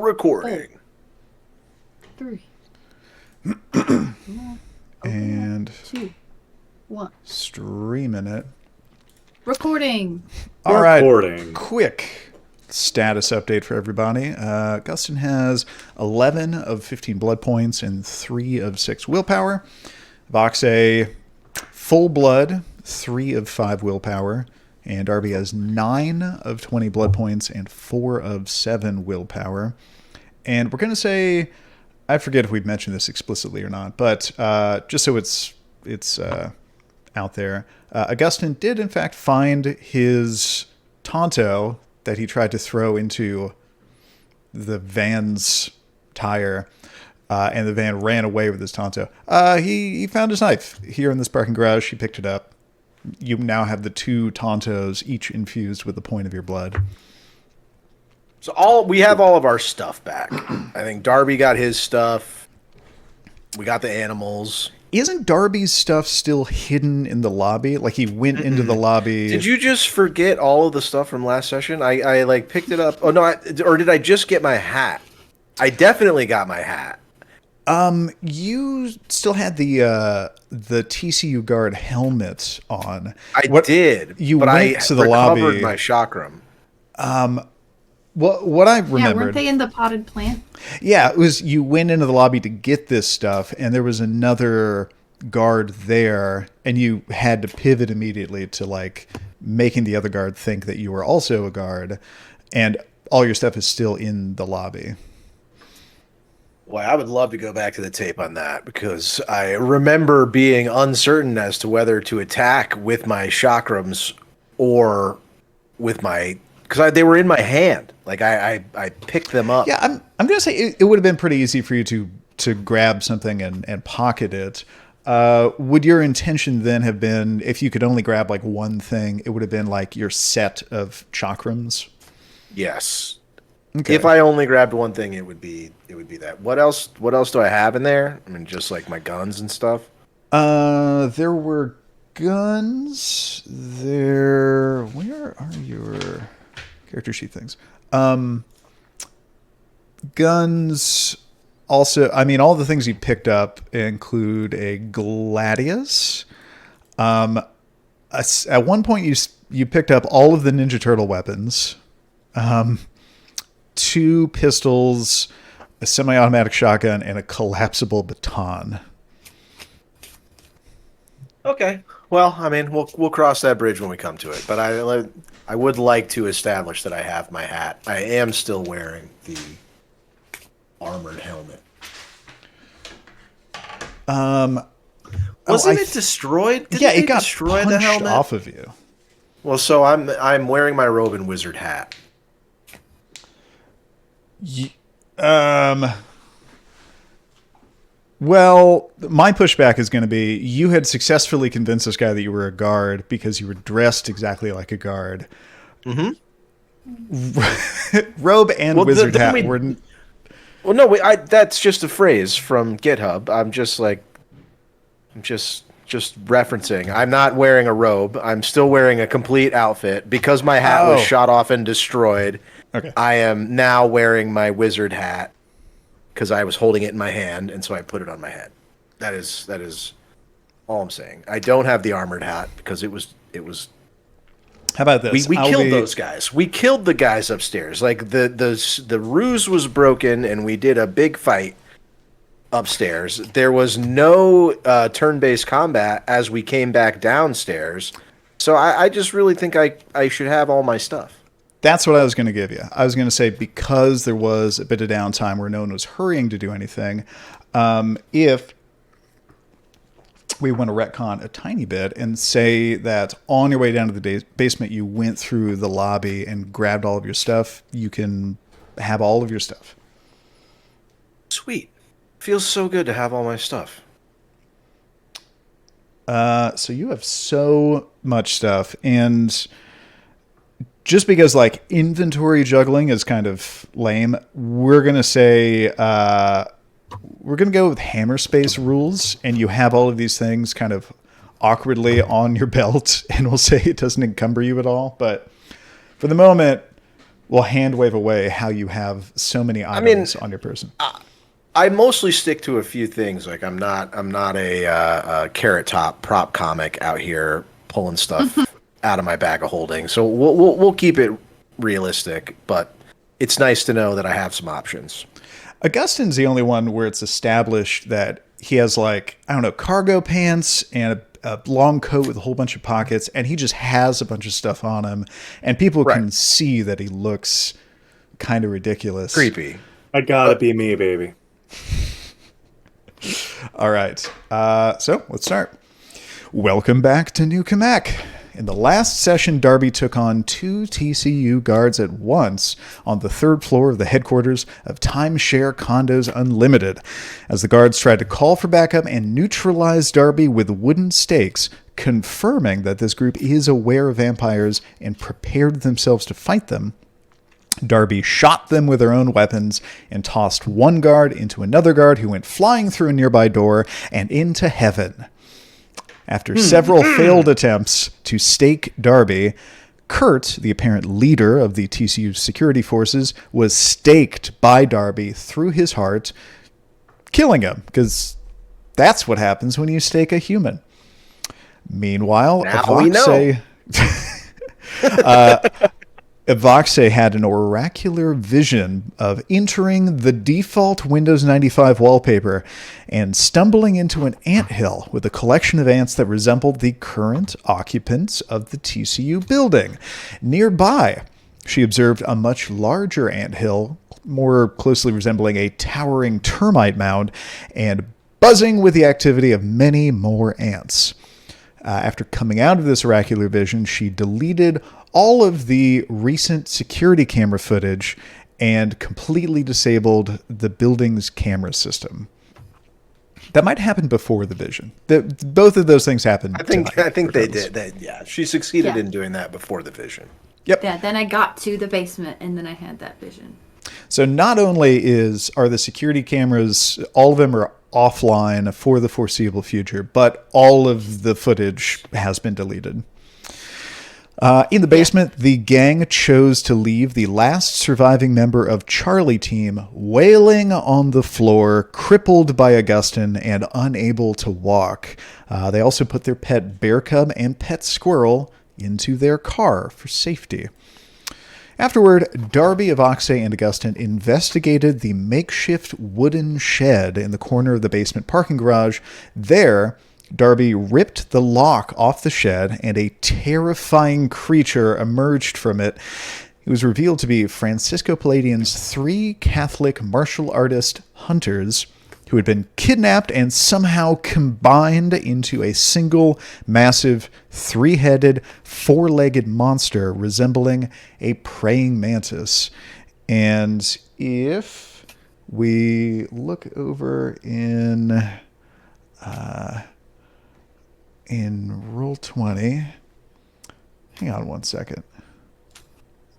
recording. 3. And 2. 1. streaming it. Recording. All right. Recording. Quick status update for everybody. Augustyn has 11 of 15 blood points and 3 of 6 willpower. Voxe, full blood, 3 of 5 willpower. And Darby has 9 of 20 blood points and 4 of 7 willpower. And we're going to say, I forget if we've mentioned this explicitly or not, but just so it's out there, Augustyn did in fact find his Tonto that he tried to throw into the van's tire, and the van ran away with his Tonto. He found his knife here in this parking garage. He picked it up. You now have the 2 Tontos, each infused with the point of your blood. So we have all of our stuff back. I think Darby got his stuff. We got the animals. Isn't Darby's stuff still hidden in the lobby? Like he went into the lobby. Did you just forget all of the stuff from last session? I like picked it up. Oh no, or did I just get my hat? I definitely got my hat. You still had the TCU guard helmet on. I did. You but went to the lobby. Recovered my chakram. What I remembered. Yeah, weren't they in the potted plant? Yeah, it was you went into the lobby to get this stuff, and there was another guard there, and you had to pivot immediately to like making the other guard think that you were also a guard, and all your stuff is still in the lobby. Well, I would love to go back to the tape on that because I remember being uncertain as to whether to attack with my chakrams or with my... Because they were in my hand. Like, I picked them up. Yeah, I'm going to say it would have been pretty easy for you to grab something and pocket it. Would your intention then have been, if you could only grab like one thing, it would have been like your set of chakrams? Yes. Okay. If I only grabbed one thing, it would be that. What else do I have in there? I mean, just like my guns and stuff. There were guns. Where are your character sheet things? Guns. Also, I mean, all the things you picked up include a gladius. At one point, you picked up all of the Ninja Turtle weapons. 2 pistols, a semi-automatic shotgun, and a collapsible baton. Okay. Well, I mean, we'll cross that bridge when we come to it. But I would like to establish that I have my hat. I am still wearing the armored helmet. Wasn't it destroyed? Yeah, it got destroy punched the helmet off of you. Well, so I'm wearing my robe and wizard hat. Well, my pushback is going to be you had successfully convinced this guy that you were a guard because you were dressed exactly like a guard. Mm-hmm. Robe and wizard hat were... Well, no, that's just a phrase from GitHub. I'm just referencing. I'm not wearing a robe. I'm still wearing a complete outfit because my hat was shot off and destroyed. Okay. I am now wearing my wizard hat because I was holding it in my hand, and so I put it on my head. That is all I'm saying. I don't have the armored hat because it was. How about this? We killed those guys. We killed the guys upstairs. Like the ruse was broken, and we did a big fight upstairs. There was no turn-based combat as we came back downstairs. So I just really think I should have all my stuff. That's what I was going to give you. I was going to say because there was a bit of downtime where no one was hurrying to do anything, if we want to retcon a tiny bit and say that on your way down to the basement, you went through the lobby and grabbed all of your stuff, you can have all of your stuff. Sweet. Feels so good to have all my stuff. So you have so much stuff, and just because like inventory juggling is kind of lame, we're going to say we're going to go with hammer space rules, and you have all of these things kind of awkwardly on your belt, and we'll say it doesn't encumber you at all. But for the moment, will hand wave away how you have so many items on your person. I mostly stick to a few things. Like I'm not a carrot top prop comic out here pulling stuff out of my bag of holding. So we'll keep it realistic, but it's nice to know that I have some options. Augustyn's the only one where it's established that he has, like, I don't know, cargo pants and a long coat with a whole bunch of pockets, and he just has a bunch of stuff on him, and people can see that he looks kind of ridiculous. Creepy. I gotta be me, baby. All right. So let's start. Welcome back to New Cammack. In the last session, Darby took on 2 TCU guards at once on the 3rd floor of the headquarters of Timeshare Condos Unlimited, as the guards tried to call for backup and neutralize Darby with wooden stakes, confirming that this group is aware of vampires and prepared themselves to fight them. Darby shot them with their own weapons and tossed one guard into another guard who went flying through a nearby door and into heaven. After several failed attempts to stake Darby, Kurt, the apparent leader of the TCU security forces, was staked by Darby through his heart, killing him, because that's what happens when you stake a human. Meanwhile, Evoxe had an oracular vision of entering the default Windows 95 wallpaper and stumbling into an anthill with a collection of ants that resembled the current occupants of the TCU building. Nearby, she observed a much larger anthill, more closely resembling a towering termite mound, and buzzing with the activity of many more ants. After coming out of this oracular vision, she deleted all of the recent security camera footage and completely disabled the building's camera system. That might happen before the vision. Both of those things happened. I think they did. Yeah, she succeeded in doing that before the vision. Yep. Yeah, then I got to the basement and then I had that vision. So not only are the security cameras, all of them are offline for the foreseeable future, but all of the footage has been deleted. In the basement, the gang chose to leave the last surviving member of Charlie Team wailing on the floor, crippled by Augustyn and unable to walk. They also put their pet bear cub and pet squirrel into their car for safety. Afterward, Darby, Evoxe, and Augustyn investigated the makeshift wooden shed in the corner of the basement parking garage. There, Darby ripped the lock off the shed, and a terrifying creature emerged from it. It was revealed to be Francisco Paladian's 3 Catholic martial artist hunters who had been kidnapped and somehow combined into a single, massive, 3-headed, 4-legged monster resembling a praying mantis. And if we look over in Roll20, hang on one second.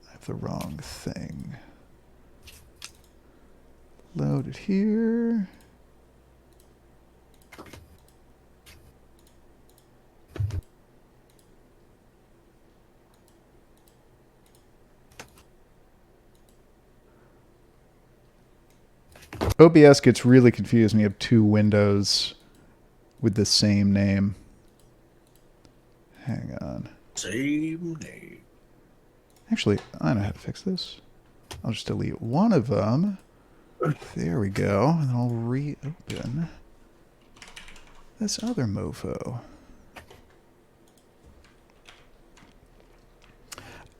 I have the wrong thing. Load it here. OBS gets really confused when you have 2 windows with the same name. Hang on. Same name. Actually, I know how to fix this. I'll just delete one of them. There we go. And then I'll reopen this other mofo.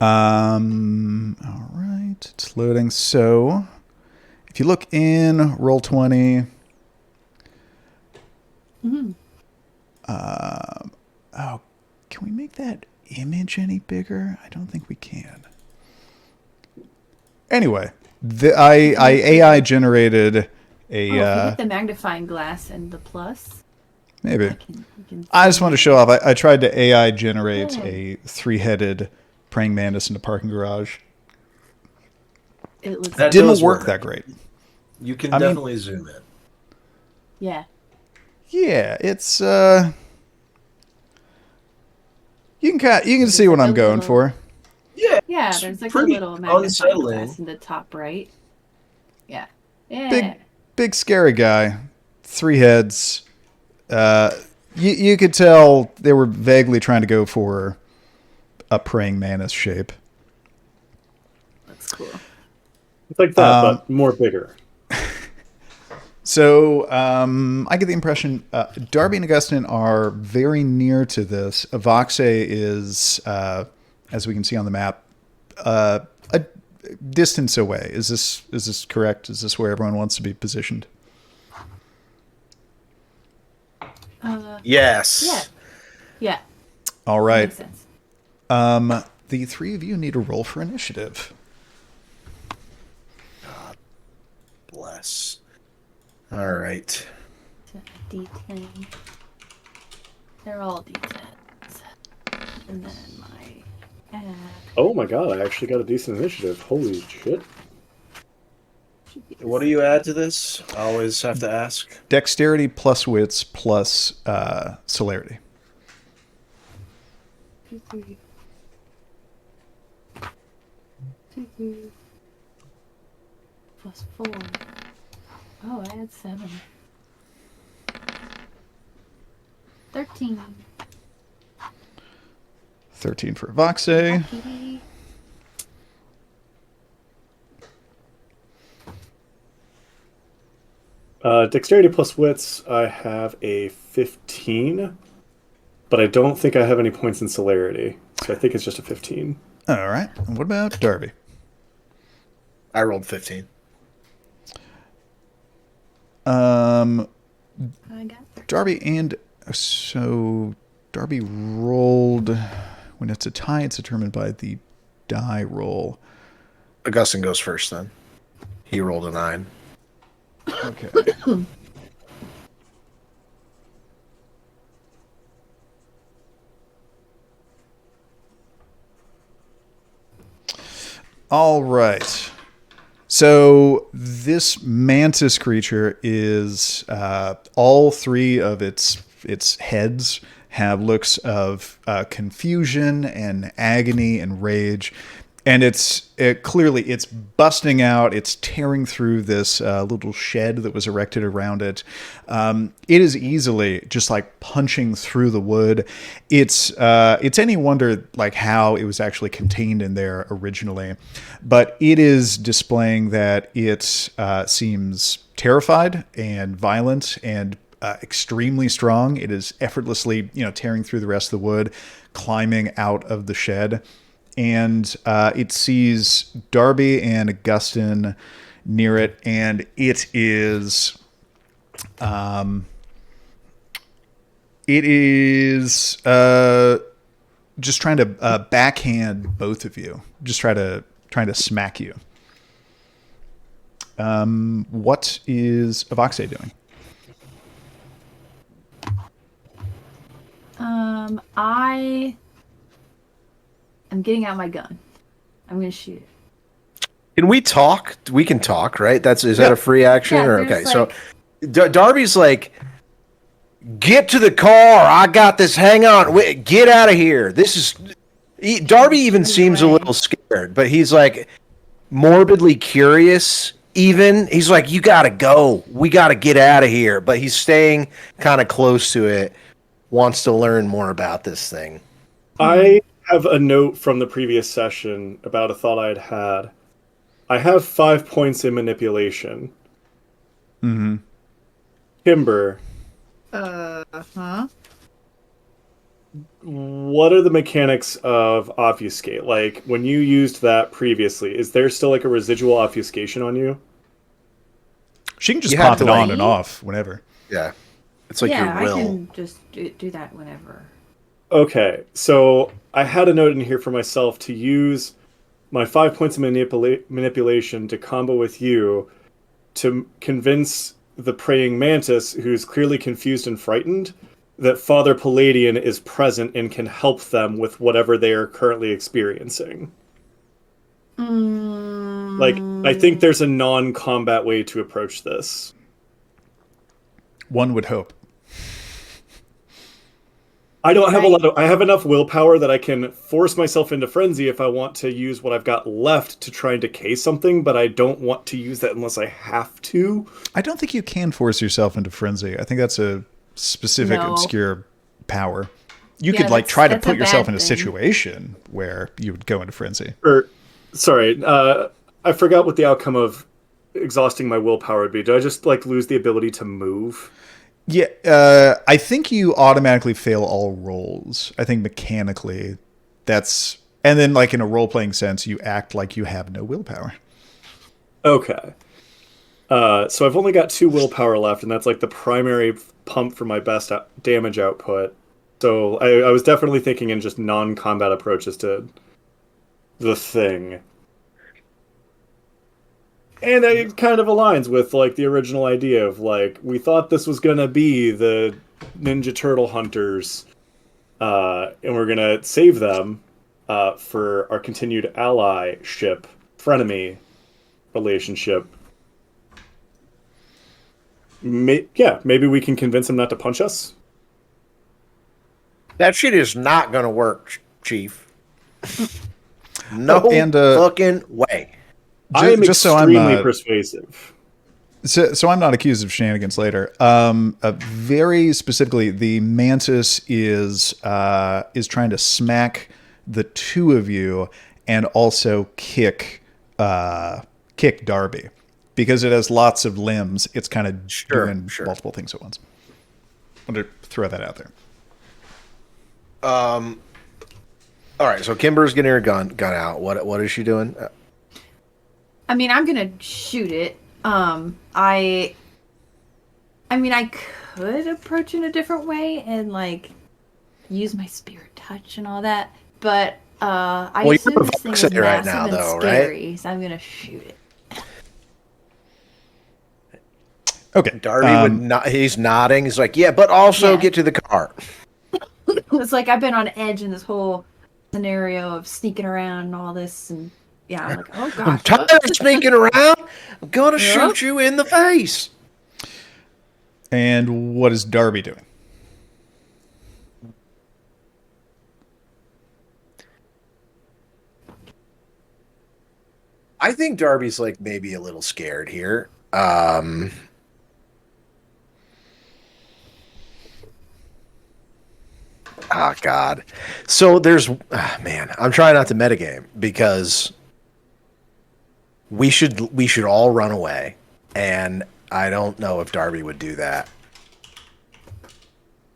All right. It's loading. So, if you look in Roll20, oh, can we make that image any bigger? I don't think we can. Anyway, I AI generated a... if you hit the magnifying glass and the plus. Maybe. You can I just wanted to show off. I tried to AI generate a 3-headed praying mantis in the parking garage. It looks That Didn't does work that great. You can I mean- definitely zoom in. yeah. Yeah, it's... You can see what I'm going for. Yeah, it's there's like a pretty little magnifying unsettling. glass in the top right. Yeah. Yeah. Big scary guy, 3 heads. You could tell they were vaguely trying to go for a praying mantis shape. That's cool. It's like that, but more bigger. So I get the impression Darby and Augustyn are very near to this. Voxe is, as we can see on the map, a distance away. Is this correct? Is this where everyone wants to be positioned? Yes. Yeah. Yeah. All That right. makes sense. The 3 of you need a roll for initiative. Bless. All right. D10. They're all D10s. And then my add Oh my god, I actually got a decent initiative. Holy shit. should be What do you add to this? I always have to ask. Dexterity plus wits plus celerity. 2, 3. 2, 3. Plus 4. Oh, I had 7. 13. 13 for Voxe. Lucky. Dexterity plus wits, I have a 15, but I don't think I have any points in celerity, so I think it's just a 15. All right. And what about Darby? I rolled 15. I got Darby and so Darby rolled. When it's a tie, it's determined by the die roll. Augustyn goes first then. He rolled a 9. Okay. All right. So this mantis creature is all 3 of its heads have looks of confusion and agony and rage, and clearly it's busting out. It's tearing through this little shed that was erected around it. It is easily just like punching through the wood. It's any wonder like how it was actually contained in there originally, but it is displaying that it seems terrified and violent and extremely strong. It is effortlessly, tearing through the rest of the wood, climbing out of the shed. And it sees Darby and Augustyn near it, and it is just trying to backhand both of you, just trying to smack you. What is Voxe doing? I am getting out my gun. I'm gonna shoot it. Can we talk? We can talk, right? Is that a free action? Yeah, or there's, okay, like- so Darby's like, get to the car. I got this. Hang on. Wait, get out of here. Darby even seems a little scared, but he's like morbidly curious. Even he's like, you gotta go. We gotta get out of here. But he's staying kind of close to it. Wants to learn more about this thing. I have a note from the previous session about a thought I'd had. I have 5 points in manipulation. Mm-hmm. Kimber, Huh? what are the mechanics of obfuscate? Like, when you used that previously, is there still like a residual obfuscation on you? She can just You have pop to, it on like- and off whenever. Yeah, it's like yeah, your will. I can just do that whenever. Okay, so I had a note in here for myself to use my 5 points of manipulation to combo with you to convince the praying mantis, who's clearly confused and frightened, that Father Paladian is present and can help them with whatever they are currently experiencing. Like, I think there's a non-combat way to approach this. One would hope. I don't have a Right. lot of. I have enough willpower that I can force myself into frenzy if I want to use what I've got left to try and decay something, but I don't want to use that unless I have to. I don't think you can force yourself into frenzy. I think that's a specific, No. obscure power. You Yeah, could like that's- try to that's a put yourself bad in a thing. situation where you would go into frenzy. Or, sorry, I forgot what the outcome of exhausting my willpower would be. Do I just like lose the ability to move? Yeah, I think you automatically fail all rolls. I think mechanically, that's and then like in a role playing sense, you act like you have no willpower. Okay. So I've only got 2 willpower left, and that's like the primary pump for my best damage output. So I was definitely thinking in just non-combat approaches to the thing. And it kind of aligns with like the original idea of like we thought this was gonna be the Ninja Turtle hunters, and we're gonna save them for our continued allyship, frenemy relationship. Maybe we can convince him not to punch us. That shit is not gonna work, Chief. No Oh, and, fucking way. I am just so I'm extremely persuasive. So I'm not accused of shenanigans later. Very specifically, the mantis is trying to smack the two of you and also kick Darby because it has lots of limbs. It's kind of doing multiple things at once. I want to throw that out there. All right, so Kimber's getting her gun out. What is she doing? I mean, I'm gonna shoot it. I mean, I could approach it in a different way and like use my spirit touch and all that, but I Well, assume you're this thing is Voxing right massive now, and though, scary, so I'm gonna shoot it. Okay, Darby would not. He's nodding. He's like, yeah, but also Yeah. get to the car. It's like I've been on edge in this whole scenario of sneaking around and all this, and yeah, I'm like, oh I'm gosh. tired of sneaking around. I'm gonna Yeah. shoot you in the face. And what is Darby doing? I think Darby's like maybe a little scared here. Oh God. So there's man, I'm trying not to metagame because we should all run away, and I don't know if Darby would do that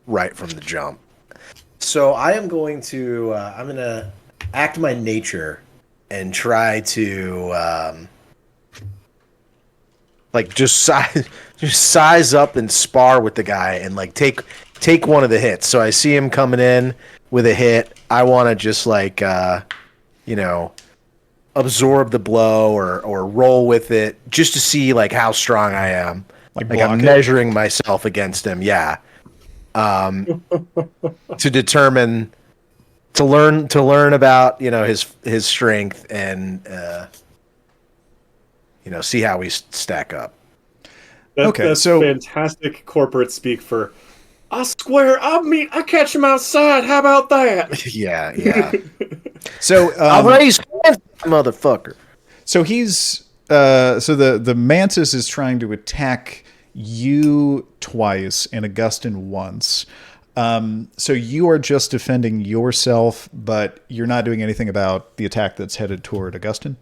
right from the jump. So I am going to I'm gonna act my nature and try to like just size up and spar with the guy and like take one of the hits. So I see him coming in with a hit. I want to just like absorb the blow or roll with it just to see like how strong I am. Like I'm block it? measuring myself against him. Yeah. To determine to learn about his strength and see how we stack up. Okay, That's so- fantastic corporate speak for. I swear, I catch him outside. How about that? Yeah. So I'll raise hands, motherfucker. So he's so the mantis is trying to attack you twice and Augustyn once. So you are just defending yourself, but you're not doing anything about the attack that's headed toward Augustyn?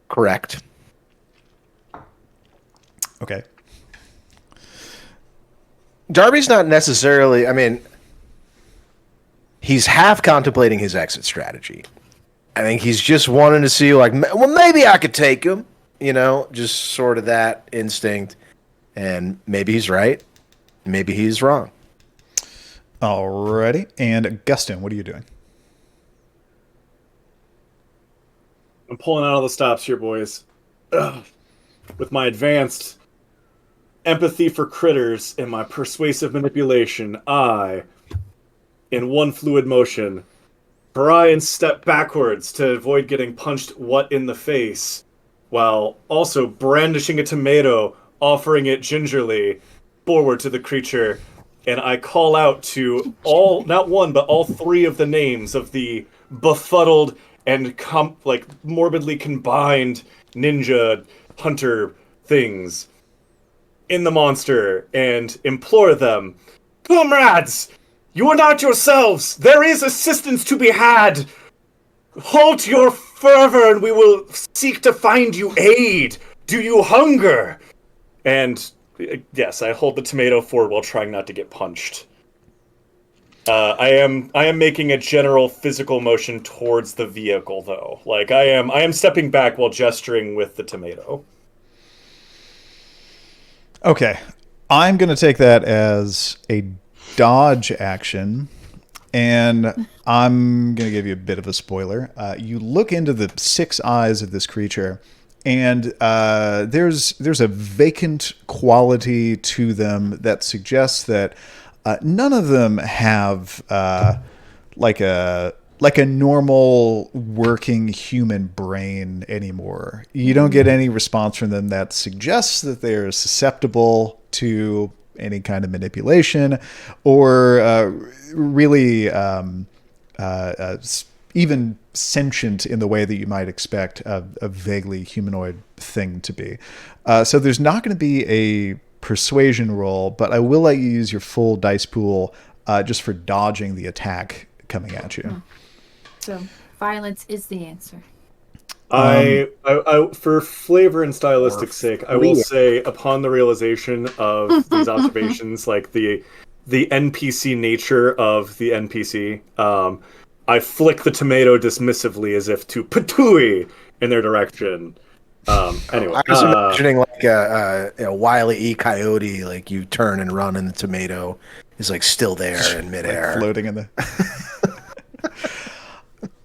Correct. Okay. Darby's not necessarily, I mean, he's half contemplating his exit strategy. I think he's just wanting to see, like, well, maybe I could take him, just sort of that instinct. And maybe he's right. Maybe he's wrong. Alrighty. And Augustyn, what are you doing? I'm pulling out all the stops here, boys. Ugh. With my advanced empathy for critters and my persuasive manipulation, I, in one fluid motion, try and step backwards to avoid getting punched in the face, while also brandishing a tomato, offering it gingerly forward to the creature, and I call out to all, not one, but all three of the names of the befuddled and morbidly combined ninja hunter things in the monster, and implore them, "Comrades, you are not yourselves. There is assistance to be had. Halt your fervor, and we will seek to find you aid. Do you hunger?" And yes, I hold the tomato forward while trying not to get punched. I am making a general physical motion towards the vehicle, though. Like I am stepping back while gesturing with the tomato. Okay, I'm going to take that as a dodge action, and I'm going to give you a bit of a spoiler. You look into the 6 eyes of this creature, and there's a vacant quality to them that suggests that none of them have like a normal working human brain anymore. You don't get any response from them that suggests that they're susceptible to any kind of manipulation or really even sentient in the way that you might expect a vaguely humanoid thing to be. So there's not going to be a persuasion roll, but I will let you use your full dice pool just for dodging the attack coming at you. So violence is the answer. I for flavor and stylistic sake, I will say, upon the realization of these observations, like the NPC nature of the NPC, I flick the tomato dismissively as if to patooey in their direction. Anyway, I was imagining like a Wile E. Coyote, like you turn and run, and the tomato is like still there in midair, like floating in the.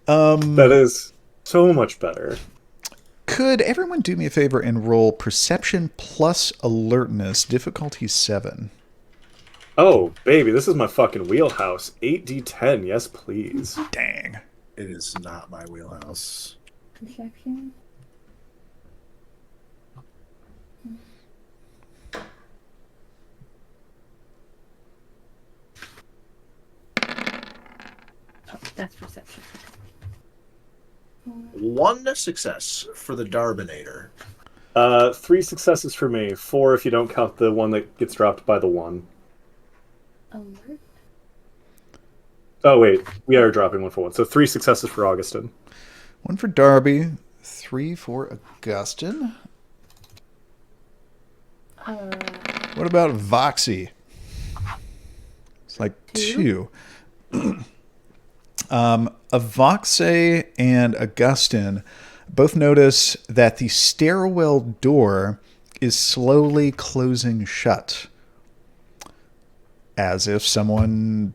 That is so much better. Could everyone do me a favor and roll perception plus alertness, difficulty 7? Oh, baby, this is my fucking wheelhouse. 8d10, yes, please. Dang. It is not my wheelhouse. Perception. Oh, that's perception. 1 success for the Darbinator. 3 successes for me. 4 if you don't count the one that gets dropped by the 1. Alert. Oh, wait. We are dropping 1 for 1. So 3 successes for Augustyn. 1 for Darby, 3 for Augustyn. What about Voxy? It's like 2. Avoxe and Augustyn both notice that the stairwell door is slowly closing shut, as if someone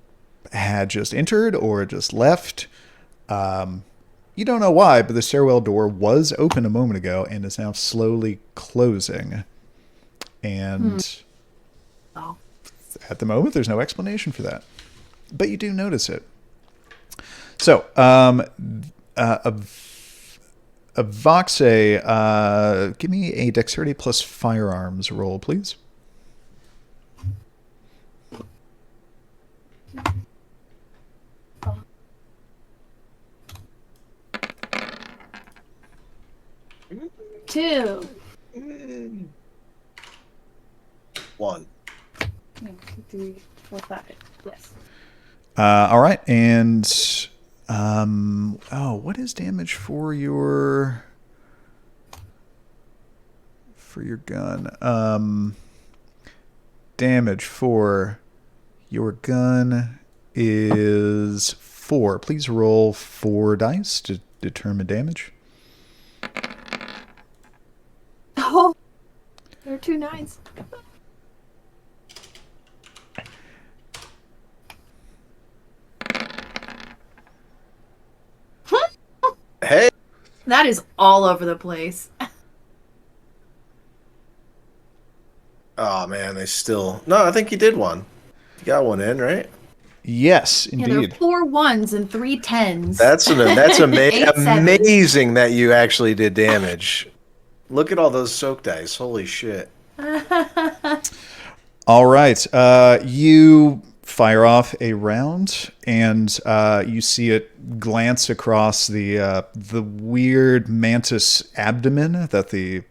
had just entered or just left. You don't know why, but the stairwell door was open a moment ago and is now slowly closing. And at the moment, there's no explanation for that. But you do notice it. So, Voxe, give me a dexterity plus firearms roll, please. Two. 1. 2, 3, 4, 5. Yes. All right, and what is damage for your gun? Damage for your gun is 4. Please roll 4 dice to determine damage. Oh, there are 2 9s. Hey! That is all over the place. Oh man, they still. No, I think you did one. You got one in, right? Yes, Yeah, there are indeed. 4 1s and 3 10s. That's 8 sevens. amazing that you actually did damage. Look at all those soak dice. Holy shit. All right. You fire off a round, and you see it glance across the weird mantis abdomen that the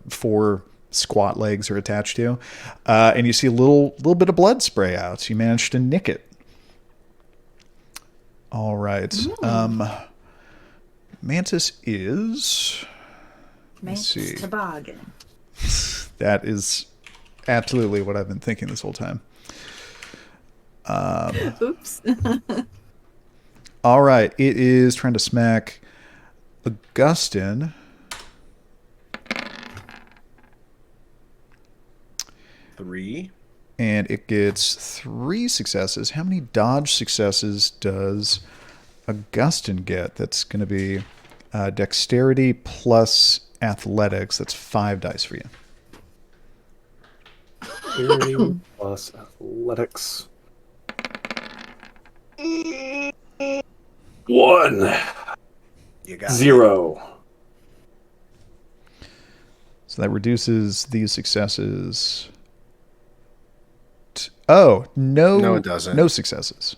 four squat legs are attached to, and you see a little bit of blood spray out. You managed to nick it. All right. Mantis is. Mantis see. toboggan. That is absolutely what I've been thinking this whole time. Oops. All right. It is trying to smack Augustyn. Three. And it gets 3 successes. How many dodge successes does Augustyn get? That's going to be dexterity plus athletics. That's 5 dice for you. Dexterity plus athletics. 1. You got 0. So that reduces these successes. Oh, no. No, it doesn't. No successes.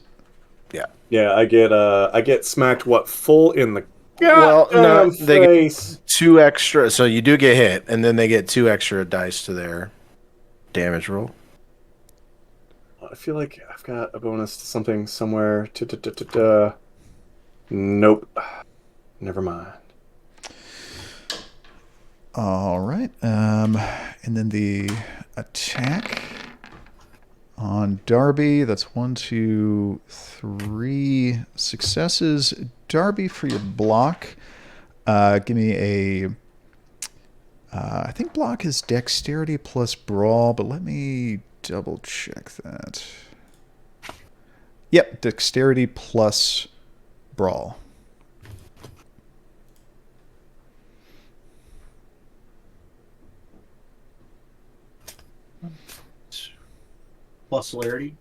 Yeah. Yeah, I get smacked full in the Well, no, goddamn they face. get 2 extra. So you do get hit, and then they get 2 extra dice to their damage roll. I feel like I've got a bonus to something somewhere. Nope. Never mind. All right. And then the attack on Darby. That's 1, 2, 3 successes. Darby, for your block, give me a. I think block is dexterity plus brawl, but let me double check that. Yep, dexterity plus brawl. Plus celerity.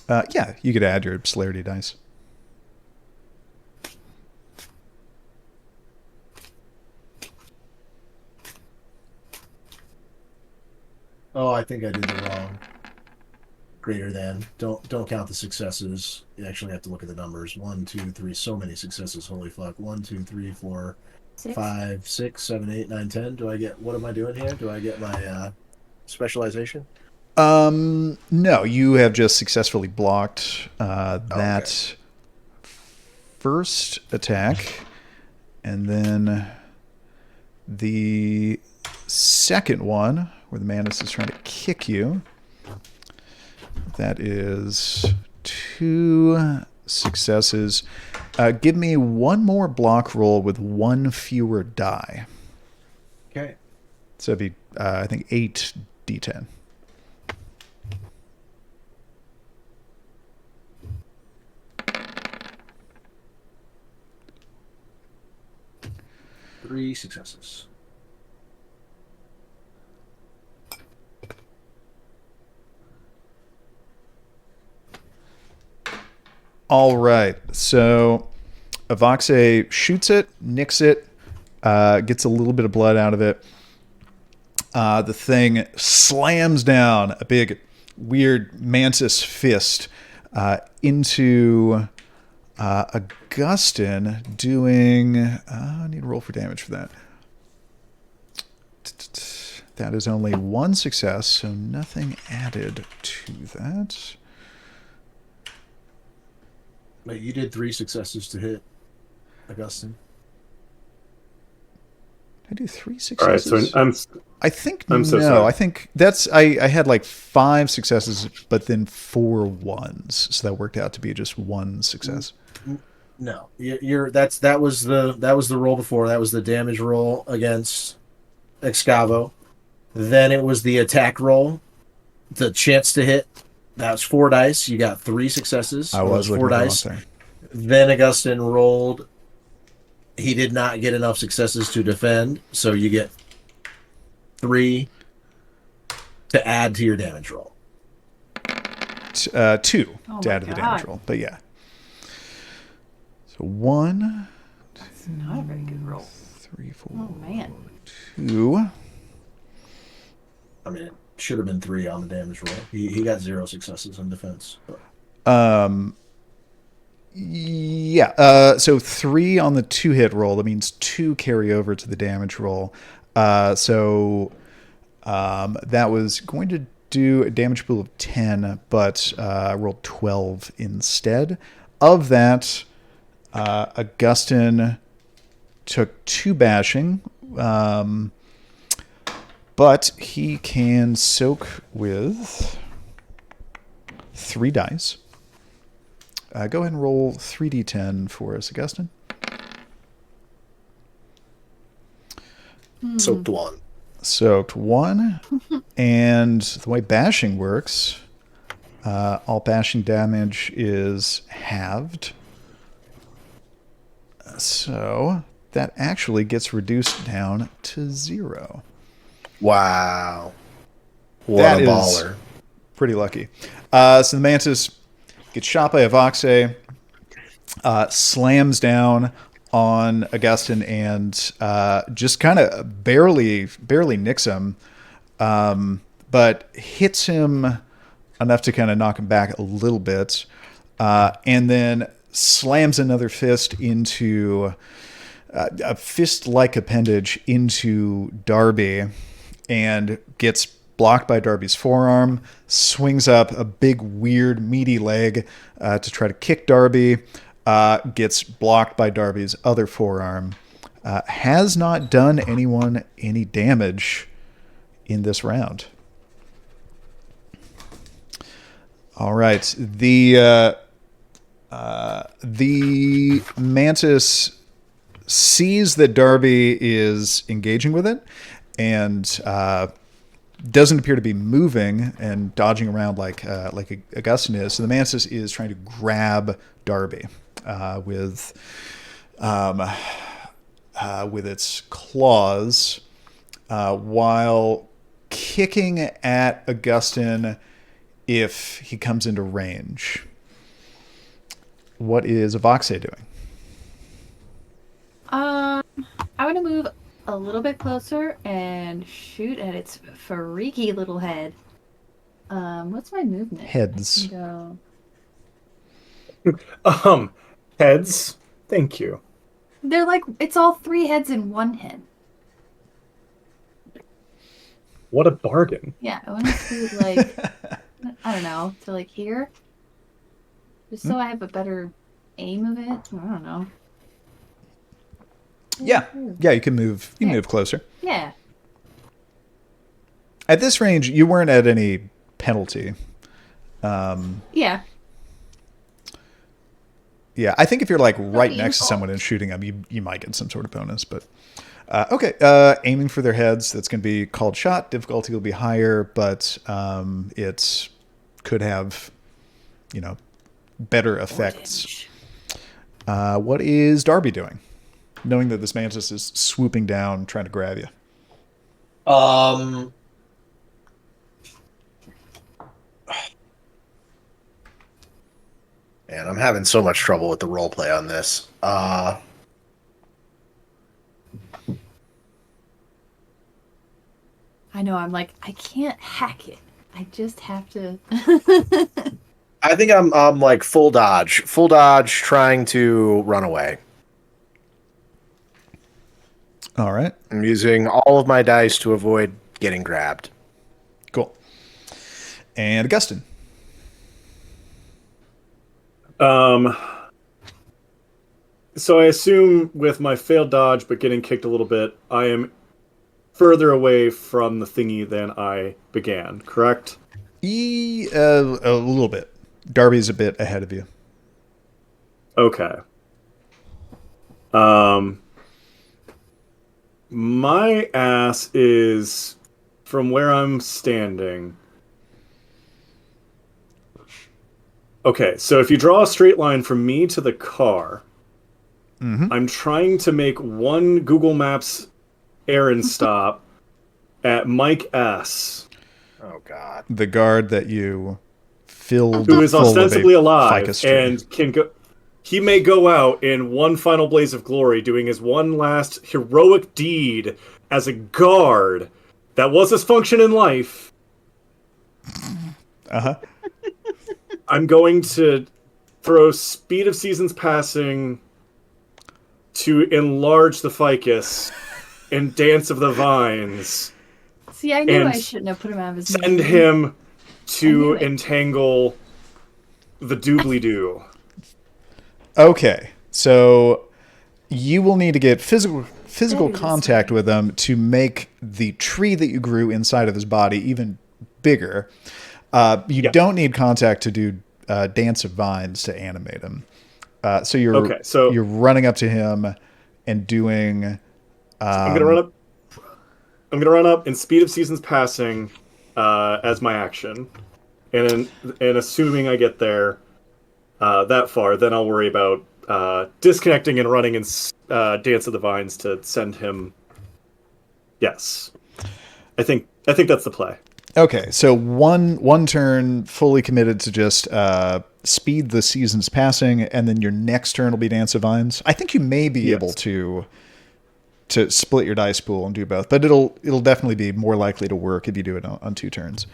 Yeah, you could add your celerity dice. Oh, I think I did the wrong. Greater than. Don't count the successes. You actually have to look at the numbers. 1, 2, 3. So many successes. Holy fuck. 1, 2, 3, 4, 6. 5, 6, 7, 8, 9, 10. Do I get? What am I doing here? Do I get my Specialization? No, you have just successfully blocked that first attack, and then the second one, where the mantis is trying to kick you. That is 2 successes. Give me one more block roll with 1 fewer die. Okay. So it'd be, I think, 8d10. Three successes. All right. So Avoxe shoots it, nicks it, gets a little bit of blood out of it. The thing slams down a big, weird mantis fist into Augustyn, doing... I need to roll for damage for that. That is only 1 success, so nothing added to that. Wait, you did 3 successes to hit Augustyn. I do 3 All right, successes. so I think I'm so no. sorry. I think that's I had like 5 successes, but then 4 ones, so that worked out to be just 1 success. No, that was the roll before. That was the damage roll against Excavo. Then it was the attack roll, the chance to hit. That was 4 dice. You got 3 successes. I was 4 looking at the wrong dice. thing. Then Augustyn rolled. He did not get enough successes to defend, so you get 3 to add to your damage roll. 2 Oh to my add to the damage God. roll, but yeah. So 1, That's not a very good roll. 3, 4, Oh man. 2. I mean, should have been 3 on the damage roll. He got 0 successes in defense. Yeah. So 3 on the 2-hit roll. That means 2 carry over to the damage roll. So that was going to do a damage pool of 10, but rolled 12 instead. Of that, Augustyn took 2 bashing, but he can soak with 3 dice. Go ahead and roll 3d10 for us, Augustyn. Soaked 1. Soaked 1. And the way bashing works, all bashing damage is halved. So that actually gets reduced down to 0. Wow. What That a is baller. pretty lucky. So the mantis gets shot by a Voxe, slams down on Augustyn and just kind of barely nicks him, but hits him enough to kind of knock him back a little bit, and then slams another fist into a fist-like appendage into Darby and gets blocked by Darby's forearm, swings up a big, weird, meaty leg to try to kick Darby, gets blocked by Darby's other forearm, has not done anyone any damage in this round. All right. The mantis sees that Darby is engaging with it and doesn't appear to be moving and dodging around like Augustyn is. So the mantis is trying to grab Darby with its claws while kicking at Augustyn if he comes into range. What is a Voxe doing? I want to move a little bit closer and shoot at its freaky little head. What's my movement? Heads. Go. Heads. Thank you. They're like, it's all 3 heads in 1 head. What a bargain. Yeah, I want to shoot like, I don't know, to like here. Just so I have a better aim of it. I don't know. Yeah, you can move. You can move closer. Yeah. At this range, you weren't at any penalty. Yeah. Yeah, I think if you're like right next to involved. someone and shooting them, you might get some sort of bonus. But okay, aiming for their heads. That's going to be called shot. Difficulty will be higher, but it could have, better effects. What is Darby doing? Knowing that this mantis is swooping down, trying to grab you. Man, I'm having so much trouble with the roleplay on this. I know, I'm like, I can't hack it. I just have to. I think I'm like full dodge, trying to run away. All right, I'm using all of my dice to avoid getting grabbed. cool. And Augustyn. So I assume with my failed dodge but getting kicked a little bit, I am further away from the thingy than I began, correct? A little bit. Darby's a bit ahead of you. Okay. My ass is from where I'm standing. Okay, so if you draw a straight line from me to the car, I'm trying to make one Google Maps errand stop at Mike S. Oh God! The guard that you filled Who is full of a ostensibly alive ficus tree. and can go. He may go out in one final blaze of glory, doing his one last heroic deed as a guard. That was his function in life. Uh-huh. I'm going to throw Speed of Seasons Passing to enlarge the ficus and Dance of the Vines. See, I knew And I shouldn't have put him out of his send misery. him I to knew it. entangle the doobly-doo. Okay, so you will need to get physical Better this contact way. with him to make the tree that you grew inside of his body even bigger. You Yeah. don't need contact to do Dance of Vines to animate him. So Okay, so you're running up to him and doing. I'm gonna run up. I'm gonna run up and Speed of Seasons Passing as my action, and assuming I get there that far, then I'll worry about disconnecting and running and Dance of the Vines to send him. Yes, I think that's the play. Okay, so one turn fully committed to just speed the seasons passing, and then your next turn will be Dance of Vines. I think you may be Yes. able to split your dice pool and do both, but it'll definitely be more likely to work if you do it on 2 turns.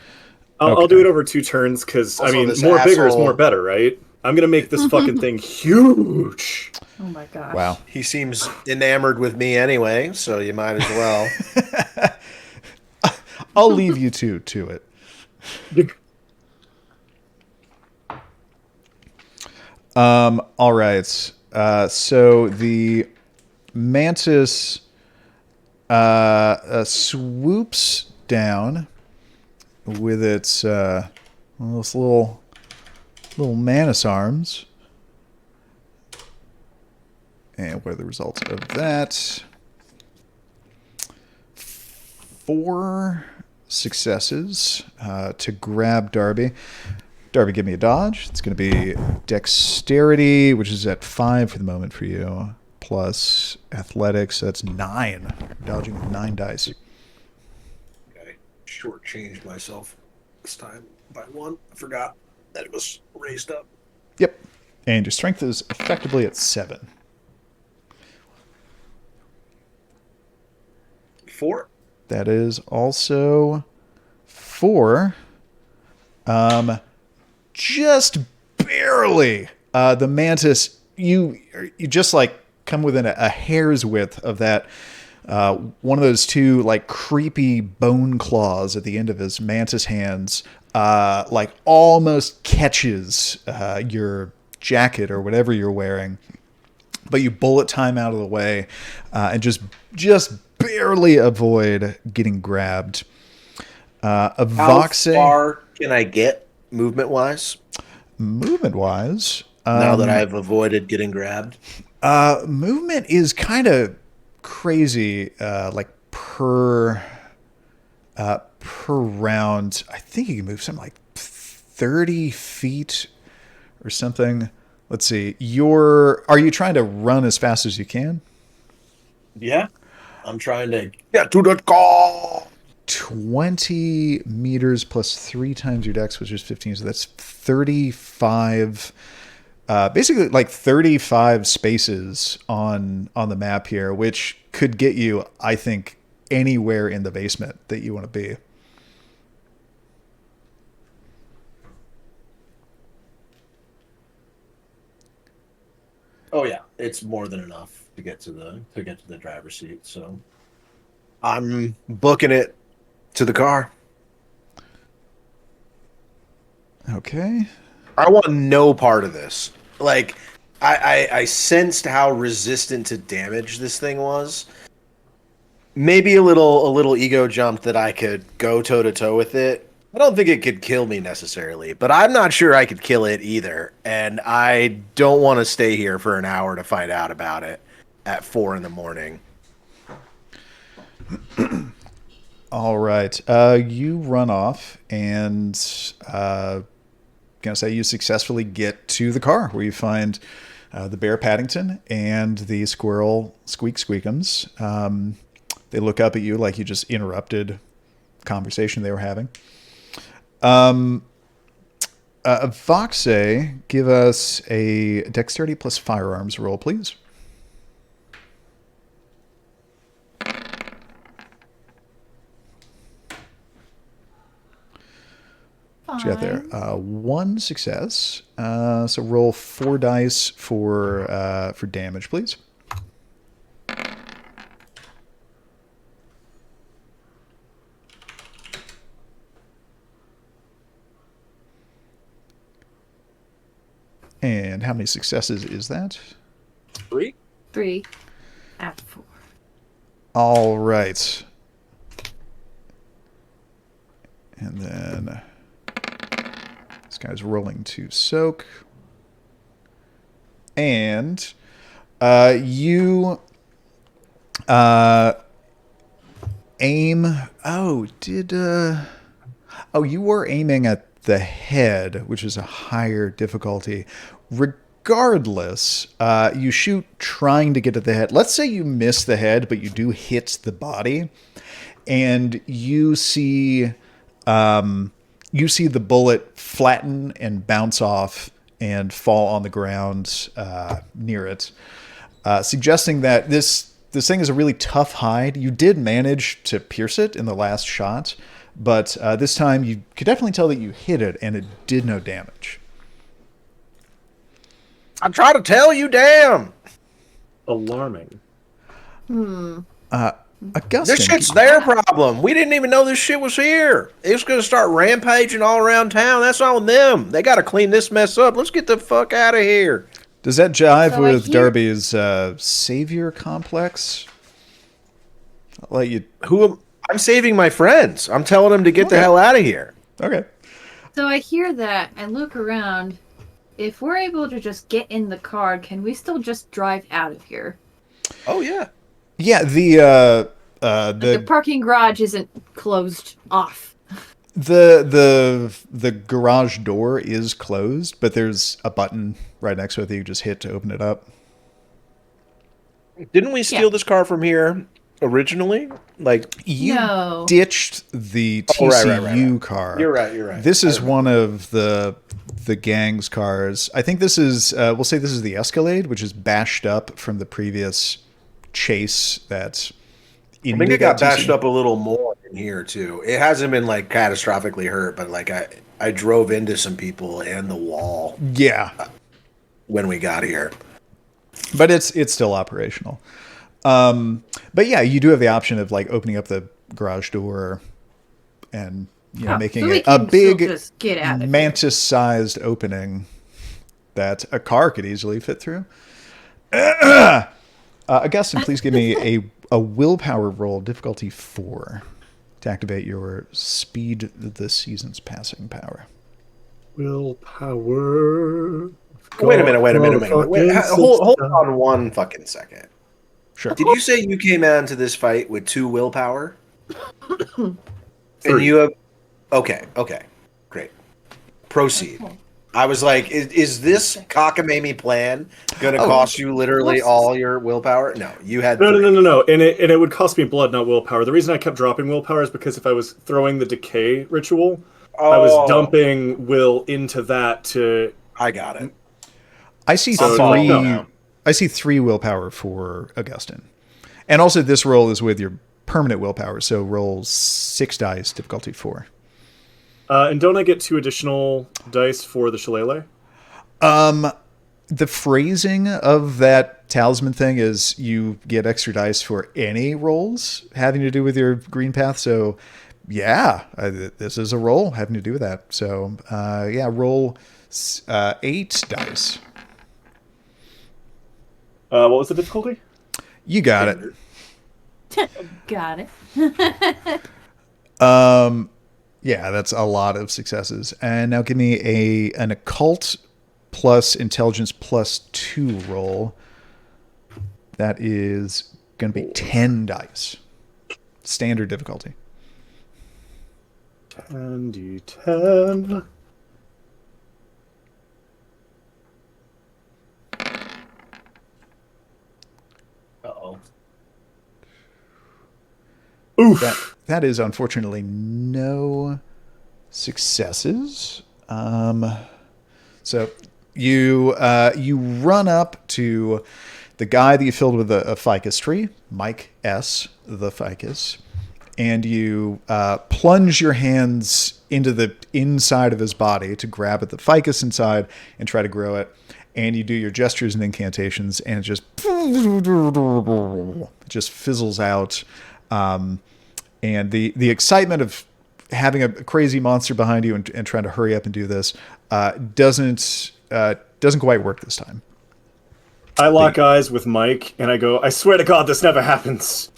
I'll do it over 2 turns because I Also, mean, this more bigger is asshole- more better, right? I'm gonna make this fucking thing huge. Oh my gosh. Wow. He seems enamored with me anyway, so you might as well. I'll leave you two to it. All right. So the mantis swoops down with its those little mantis arms. And what are the results of that? 4 successes to grab Darby. Darby, give me a dodge. It's going to be dexterity, which is at 5 for the moment for you, plus athletics. So that's 9. Dodging with 9 dice. I shortchanged myself this time by 1. I forgot that it was raised up. Yep. And your strength is effectively at 7. 4. That is also 4. Just barely. The mantis, you just like come within a hair's width of that. One of those 2 like creepy bone claws at the end of his mantis hands, like almost catches your jacket or whatever you're wearing. But you bullet time out of the way and just barely avoid getting grabbed. How Voxe, far can I get movement-wise movement-wise, now that I've avoided getting grabbed? movement is kind of crazy. Like per round, I think you can move something like 30 feet or something. Let's see. Are you trying to run as fast as you can? Yeah. I'm trying to get to the car. 20 meters plus 3 times your dex, which is 15. So that's 35. Basically, like 35 spaces on the map here, which could get you, I think, anywhere in the basement that you want to be. Oh yeah, it's more than enough to get to the driver's seat. So I'm booking it to the car. Okay. I want no part of this. Like, I sensed how resistant to damage this thing was. Maybe a little ego jump that I could go toe to toe with it. I don't think it could kill me necessarily, but I'm not sure I could kill it either. And I don't want to stay here for an hour to find out about it at 4 a.m. All right. You run off and gonna say you successfully get to the car where you find the bear Paddington and the squirrel Squeakums. They look up at you like you just interrupted conversation they were having. Voxe, give us a dexterity plus firearms roll, please. What you got there? One success. So roll 4 dice for damage, please. And how many successes is that? 3. 3 out of 4. All right. And then this guy's rolling to soak. And you aim. Oh, you were aiming at the head, which is a higher difficulty. Regardless, you shoot trying to get at the head. Let's say you miss the head, but you do hit the body, and you see the bullet flatten and bounce off and fall on the ground near it, suggesting that this thing is a really tough hide. You did manage to pierce it in the last shot, but this time you could definitely tell that you hit it, and it did no damage. I'm trying to tell you, damn. Alarming. Augustyn, This shit's their problem. We didn't even know this shit was here. It's going to start rampaging all around town. That's on them. They got to clean this mess up. Let's get the fuck out of here. does that jive So I with hear- Darby's savior complex? I'll let you. I'm saving my friends. I'm telling them to get the hell out of here. Okay. So I hear that. I look around. If we're able to just get in the car, can we still just drive out of here? Oh, yeah. Yeah, the The parking garage isn't closed off. The garage door is closed, but there's a button right next to it that you just hit to open it up. Didn't we steal this car from here originally? Like, You No. ditched the Oh, TCU right. car. You're right. This is one of the gang's cars. I think this is we'll say this is the Escalade, which is bashed up from the previous chase that I think it got bashed up a little more in here too. It hasn't been like catastrophically hurt, but like I drove into some people and the wall Yeah. when we got here. But it's still operational. But yeah, you do have the option of like opening up the garage door and making so we it a can still big just get out of here. mantis-sized opening that a car could easily fit through. Augustyn, please give me a willpower roll, difficulty 4, to activate your speed the season's passing power. Willpower. Wait a minute. Wait, hold on one fucking second. Sure. Did you say you came out into this fight with 2 willpower? And 3. you have... Okay. Great. Proceed. Okay. I was like, is this cockamamie plan going to cost you literally all your willpower? No, you had... No. 3. And it would cost me blood, not willpower. The reason I kept dropping willpower is because if I was throwing the decay ritual, I was dumping will into that to... I got it. I see So, three. no. I see 3 willpower for Augustyn, and also this roll is with your permanent willpower. So roll 6 dice, difficulty 4. And don't I get 2 additional dice for the shillelagh? The phrasing of that talisman thing is you get extra dice for any rolls having to do with your green path. So yeah, this is a roll having to do with that. So roll 8 dice. What was the difficulty? You got it. Got it. Yeah, that's a lot of successes. And now give me an occult plus intelligence plus 2 roll. That is going to be 10 dice. Standard difficulty. 10d10. Uh-oh. Oof. That is unfortunately no successes. So you run up to the guy that you filled with a ficus tree, Mike S. the ficus, and you plunge your hands into the inside of his body to grab at the ficus inside and try to grow it. And you do your gestures and incantations, and it just fizzles out. And the excitement of having a crazy monster behind you and trying to hurry up and do this doesn't quite work this time. I lock eyes with Mike, and I go, I swear to God, this never happens.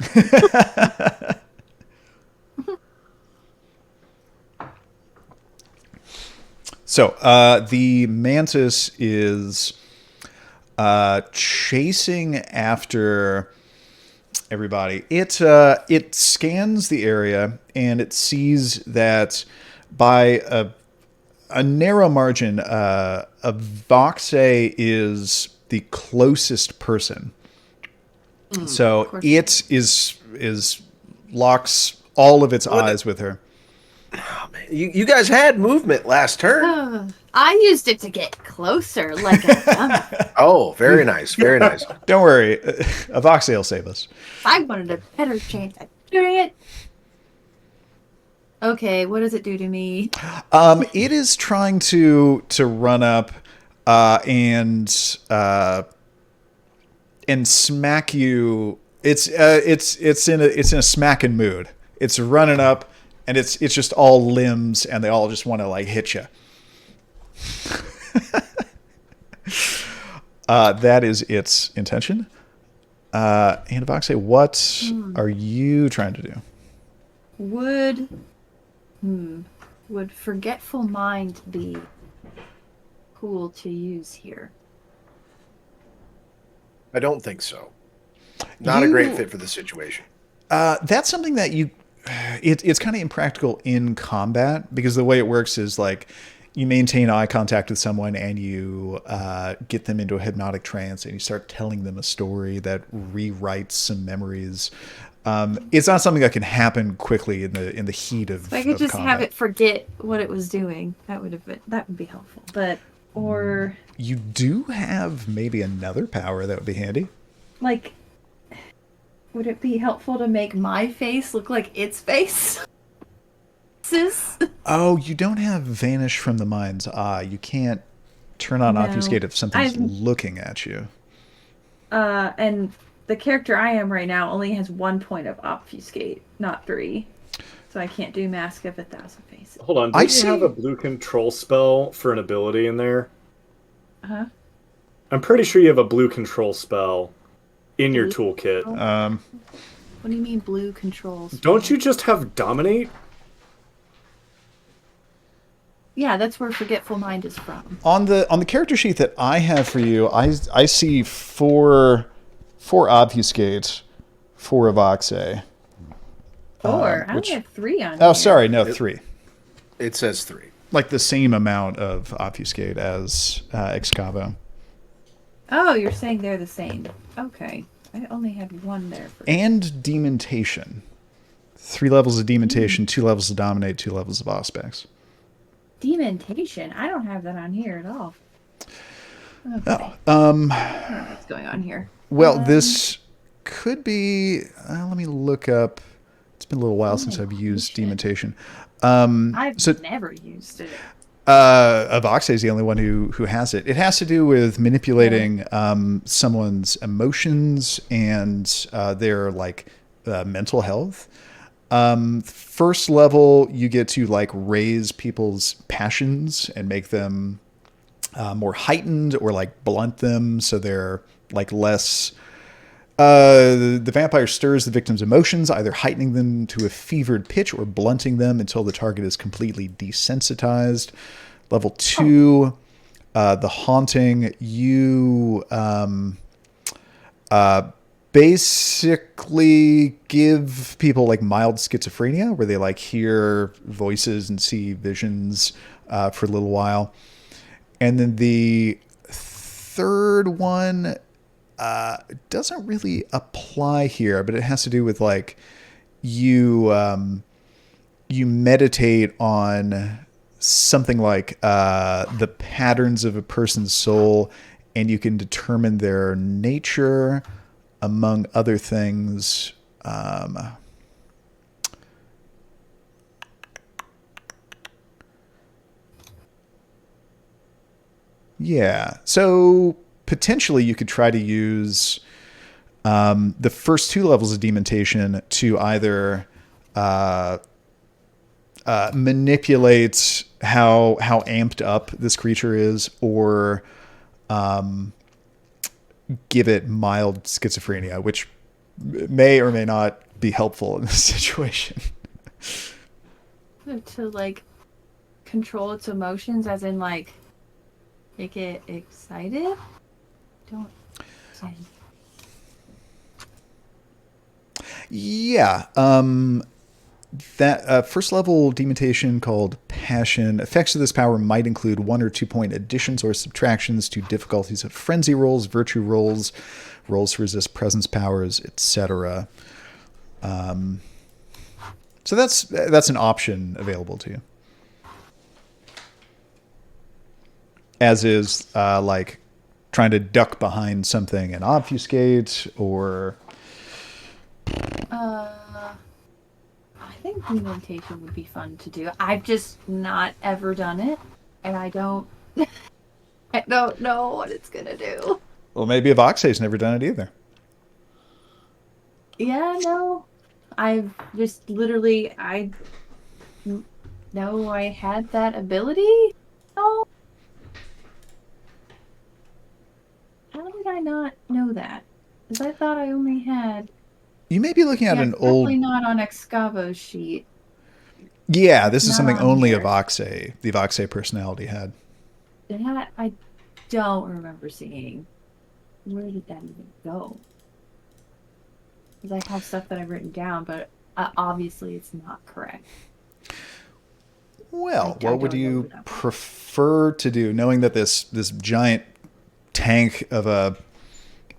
So the mantis is chasing after everybody. It scans the area, and it sees that by a narrow margin, Voxe is the closest person. So it is locks all of its eyes with her. Oh, man. You guys had movement last turn. I used it to get closer, like a dummy. Oh, very nice. Very nice. Don't worry, a Voxe will save us. I wanted a better chance at doing it. Okay, what does it do to me? It is trying to run up and smack you. It's in a smacking mood. It's running up, and it's just all limbs, and they all just want to like hit you. That is its intention. And Voxe, what are you trying to do? Would Forgetful Mind be cool to use here? I don't think so. Not a great fit for the situation. That's something that it's kind of impractical in combat, because the way it works is like you maintain eye contact with someone and you get them into a hypnotic trance, and you start telling them a story that rewrites some memories. It's not something that can happen quickly in the heat of. So I could just combat. have it forget what it was doing. That would be helpful. But or you do have maybe another power that would be handy. like, would it be helpful to make my face look like its face? Oh, you don't have Vanish from the Mind's Eye. You can't turn on Obfuscate if something's looking at you. And the character I am right now only has 1 point of Obfuscate, not 3. So I can't do Mask of 1,000 Faces. Hold on, don't you have a blue control spell for an ability in there? Huh? I'm pretty sure you have a blue control spell in your toolkit. What do you mean blue controls? Don't you just have Dominate? Yeah, that's where Forgetful Mind is from. On the character sheet that I have for you, I see four Obfuscate, 4 Voxe. 4? I only have 3 on here. Oh, sorry, no, 3. It says 3. Like the same amount of Obfuscate as Excavo. Oh, you're saying they're the same. Okay. I only had 1 there. And Demontation. 3 levels of Demontation, 2 levels of Dominate, 2 levels of Auspex. Demontation? I don't have that on here at all. Okay. Oh, I don't know what's going on here? Well, this could be. Let me look up. It's been a little while since I've used Demontation. I've never used it. Voxe is the only one who has it. It has to do with manipulating someone's emotions and their like mental health. First level, you get to like raise people's passions and make them more heightened, or like blunt them so they're like less. The vampire stirs the victim's emotions, either heightening them to a fevered pitch or blunting them until the target is completely desensitized. Level 2, the haunting, you basically give people like mild schizophrenia, where they like hear voices and see visions for a little while. And then the third one doesn't really apply here, but it has to do with like you meditate on something like the patterns of a person's soul, and you can determine their nature, among other things. Yeah. So potentially you could try to use the first 2 levels of dementation to either manipulate how amped up this creature is, or give it mild schizophrenia, which may or may not be helpful in this situation. To like control its emotions, as in like make it excited. Don't say. Yeah. That first level dementation called Passion. Effects of this power might include 1 or 2 point additions or subtractions to difficulties of frenzy rolls, virtue rolls, rolls to resist presence powers, etc. So that's an option available to you. As is like trying to duck behind something and obfuscate, or I think dementation would be fun to do. I've just not ever done it, and I don't know what it's gonna do. well, maybe Avoxe's never done it either. Yeah, no. I've just literally I know I had that ability. No. How did I not know that? Because I thought I only had. You may be looking at an Definitely old. not on Excavo's sheet. Yeah, this is Not something on only here. the Avoxe personality had. That I don't remember seeing. Where did that even go? Because I have stuff that I've written down, but obviously it's not correct. Well, I what would don't you remember that one. prefer to do, knowing that this giant tank of a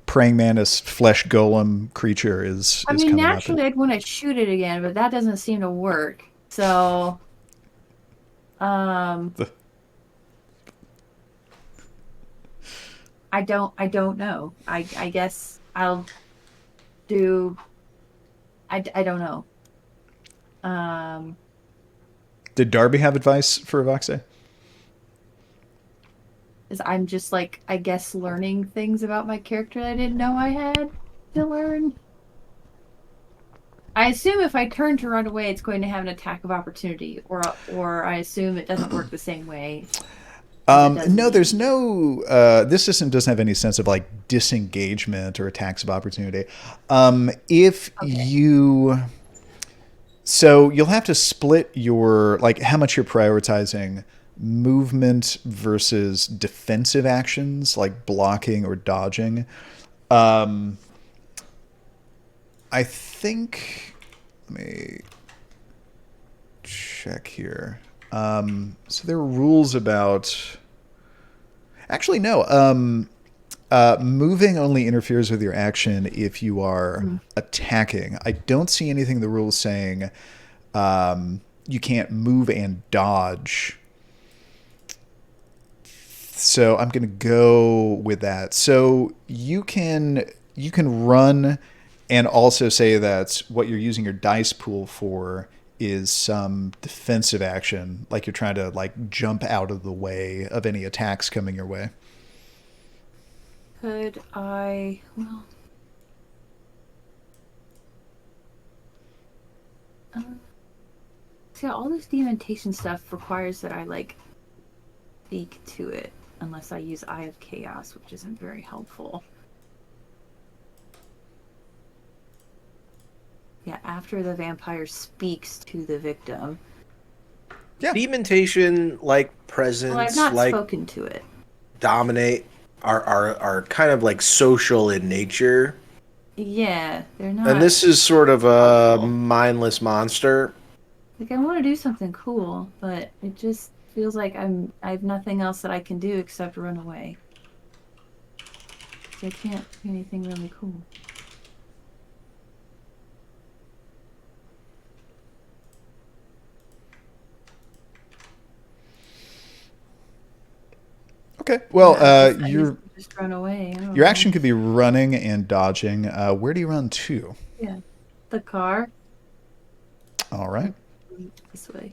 praying mantis flesh golem creature is I mean, coming up? naturally I'd want to shoot it again, but that doesn't seem to work. So, I don't know. I guess I'll do. I don't know. Did Darby have advice for Avoxe? Is I'm just like, I guess, learning things about my character that I didn't know I had to learn. I assume if I turn to run away, it's going to have an attack of opportunity, or I assume it doesn't work the same way. No, there's no. This system doesn't have any sense of like disengagement or attacks of opportunity. If you, so you'll have to split your like how much you're prioritizing movement versus defensive actions like blocking or dodging. I think. Let me check here. So there are rules about. Actually, no. Moving only interferes with your action if you are attacking. I don't see anything in the rules saying you can't move and dodge. So I'm going to go with that. So you can run and also say that what you're using your dice pool for is some defensive action, like you're trying to like jump out of the way of any attacks coming your way. Could I? Well, see, all this dementation stuff requires that I like speak to it, unless I use Eye of Chaos, which isn't very helpful. Yeah, after the vampire speaks to the victim. Yeah. Dementation, like presence, Well, I've not like spoken to it. dominate, are kind of like social in nature. Yeah, they're not. And this is sort of a helpful. mindless monster. Like, I want to do something cool, but it just feels like I have nothing else that I can do except run away. So I can't do anything really cool. Okay. Well, I your just run away. I don't your know. action could be running and dodging. Where do you run to? Yeah, the car All right. this way.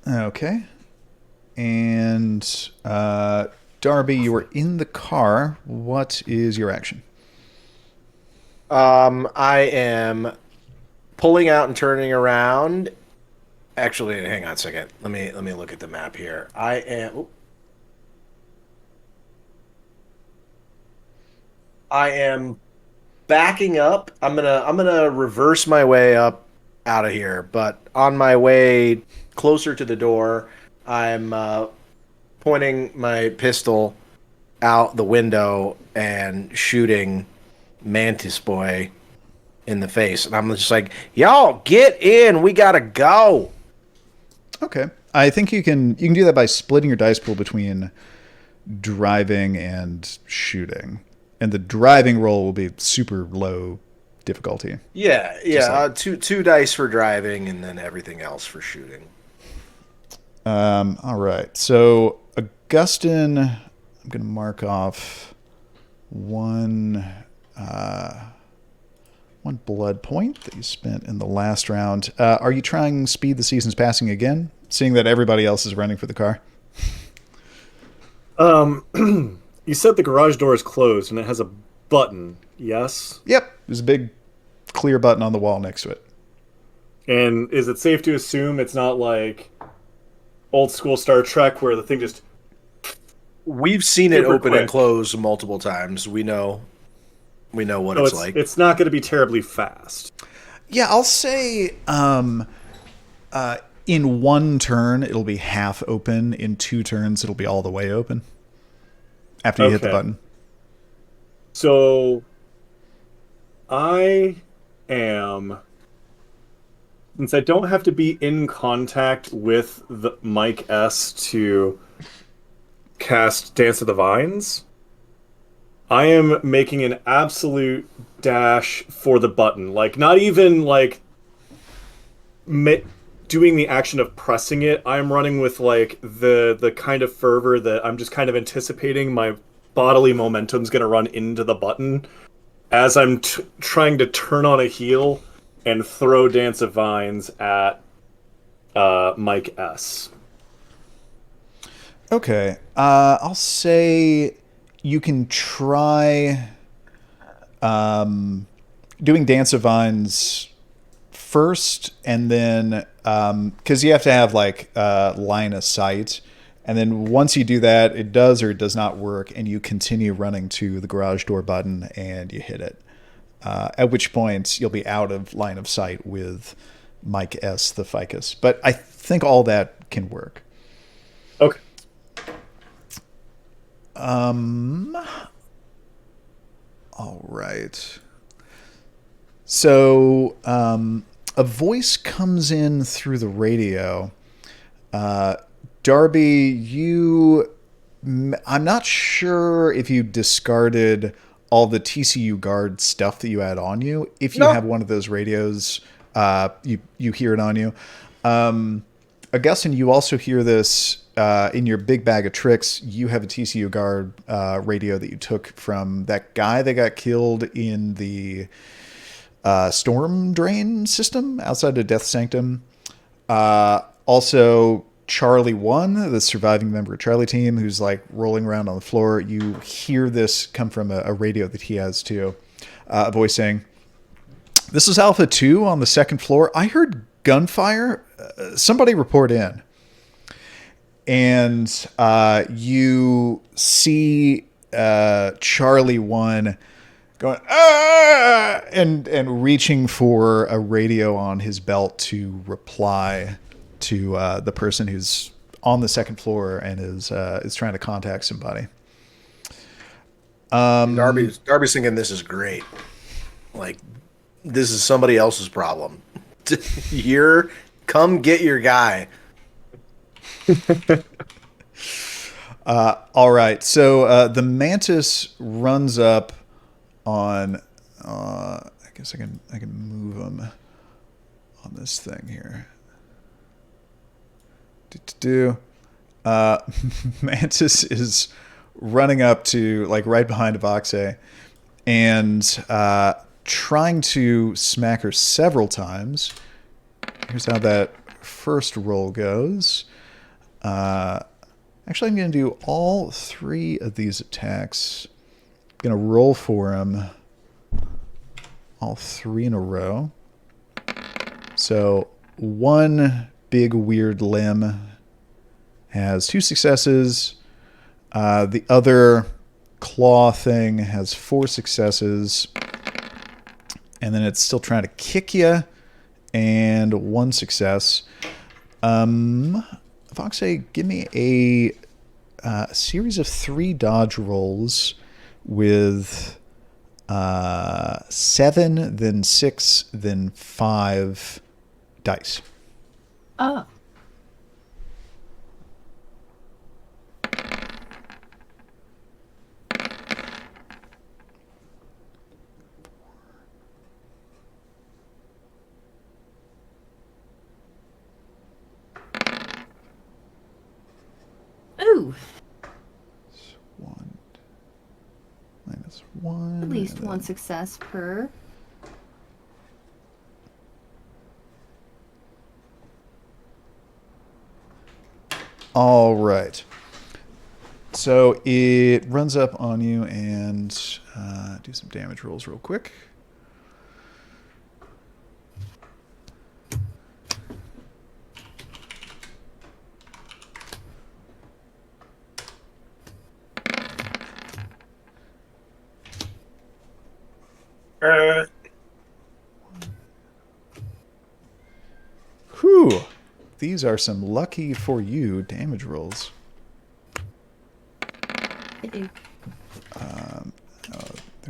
Okay. And Darby, you are in the car. What is your action? I am pulling out and turning around. Actually, hang on a second. Let me look at the map here. I am backing up. I'm gonna reverse my way up out of here. But on my way closer to the door, I'm pointing my pistol out the window and shooting Mantis Boy in the face. And I'm just like, y'all get in. We gotta go. Okay. I think you can do that by splitting your dice pool between driving and shooting. And the driving roll will be super low difficulty. Yeah. Two dice for driving, and then everything else for shooting. All right. So Augustyn, I'm going to mark off one blood point that you spent in the last round. Are you trying Speed the Seasons Passing again, seeing that everybody else is running for the car? You said the garage door is closed and it has a button, yes? Yep. There's a big clear button on the wall next to it. And is it safe to assume it's not like old school Star Trek where the thing just... We've seen it Super open quick. and close multiple times. We know what it's like. It's not going to be terribly fast. Yeah, I'll say in one turn it'll be half open. In 2 turns it'll be all the way open after you hit the button. So I am, since I don't have to be in contact with the Mike S to cast Dance of the Vines, I am making an absolute dash for the button. Like, not even like doing the action of pressing it. I'm running with like the kind of fervor that I'm just kind of anticipating my bodily momentum's going to run into the button as I'm trying to turn on a heel and throw Dance of Vines at Mike S. Okay. I'll say you can try doing Dance of Vines first, and then because you have to have like line of sight, and then once you do that, it does or it does not work, and you continue running to the garage door button and you hit it. At which point you'll be out of line of sight with Mike S. the Ficus. But I think all that can work. Okay. All right. So a voice comes in through the radio. Darby, I'm not sure if you discarded all the TCU guard stuff that you had on you. If you have one of those radios, you hear it on you. Augustyn, you also hear this in your big bag of tricks. You have a TCU guard radio that you took from that guy that got killed in the storm drain system outside of Death Sanctum. Also, Charlie 1, the surviving member of Charlie Team, who's like rolling around on the floor. You hear this come from a radio that he has too. A voice saying, "This is Alpha 2 on the 2nd floor. I heard gunfire. Somebody report in." And you see Charlie 1 going, "Ah!" and reaching for a radio on his belt to reply to the person who's on the 2nd floor and is trying to contact somebody. Darby's thinking this is great. Like, this is somebody else's problem. Come get your guy. All right. So the mantis runs up on. I guess I can move him on this thing here. Mantis is running up to like right behind Voxe and trying to smack her several times. Here's how that first roll goes. Actually, I'm going to do all 3 of these attacks. I'm going to roll for them all 3 in a row. So one big weird limb has 2 successes. The other claw thing has 4 successes. And then it's still trying to kick you. And 1 success. Voxay, give me a series of 3 dodge rolls with 7, then 6, then 5 dice. Oh. Ooh. 1 minus 1. At least 1 success per. All right. So it runs up on you and do some damage rolls real quick. Whew. These are some lucky for you damage rolls. There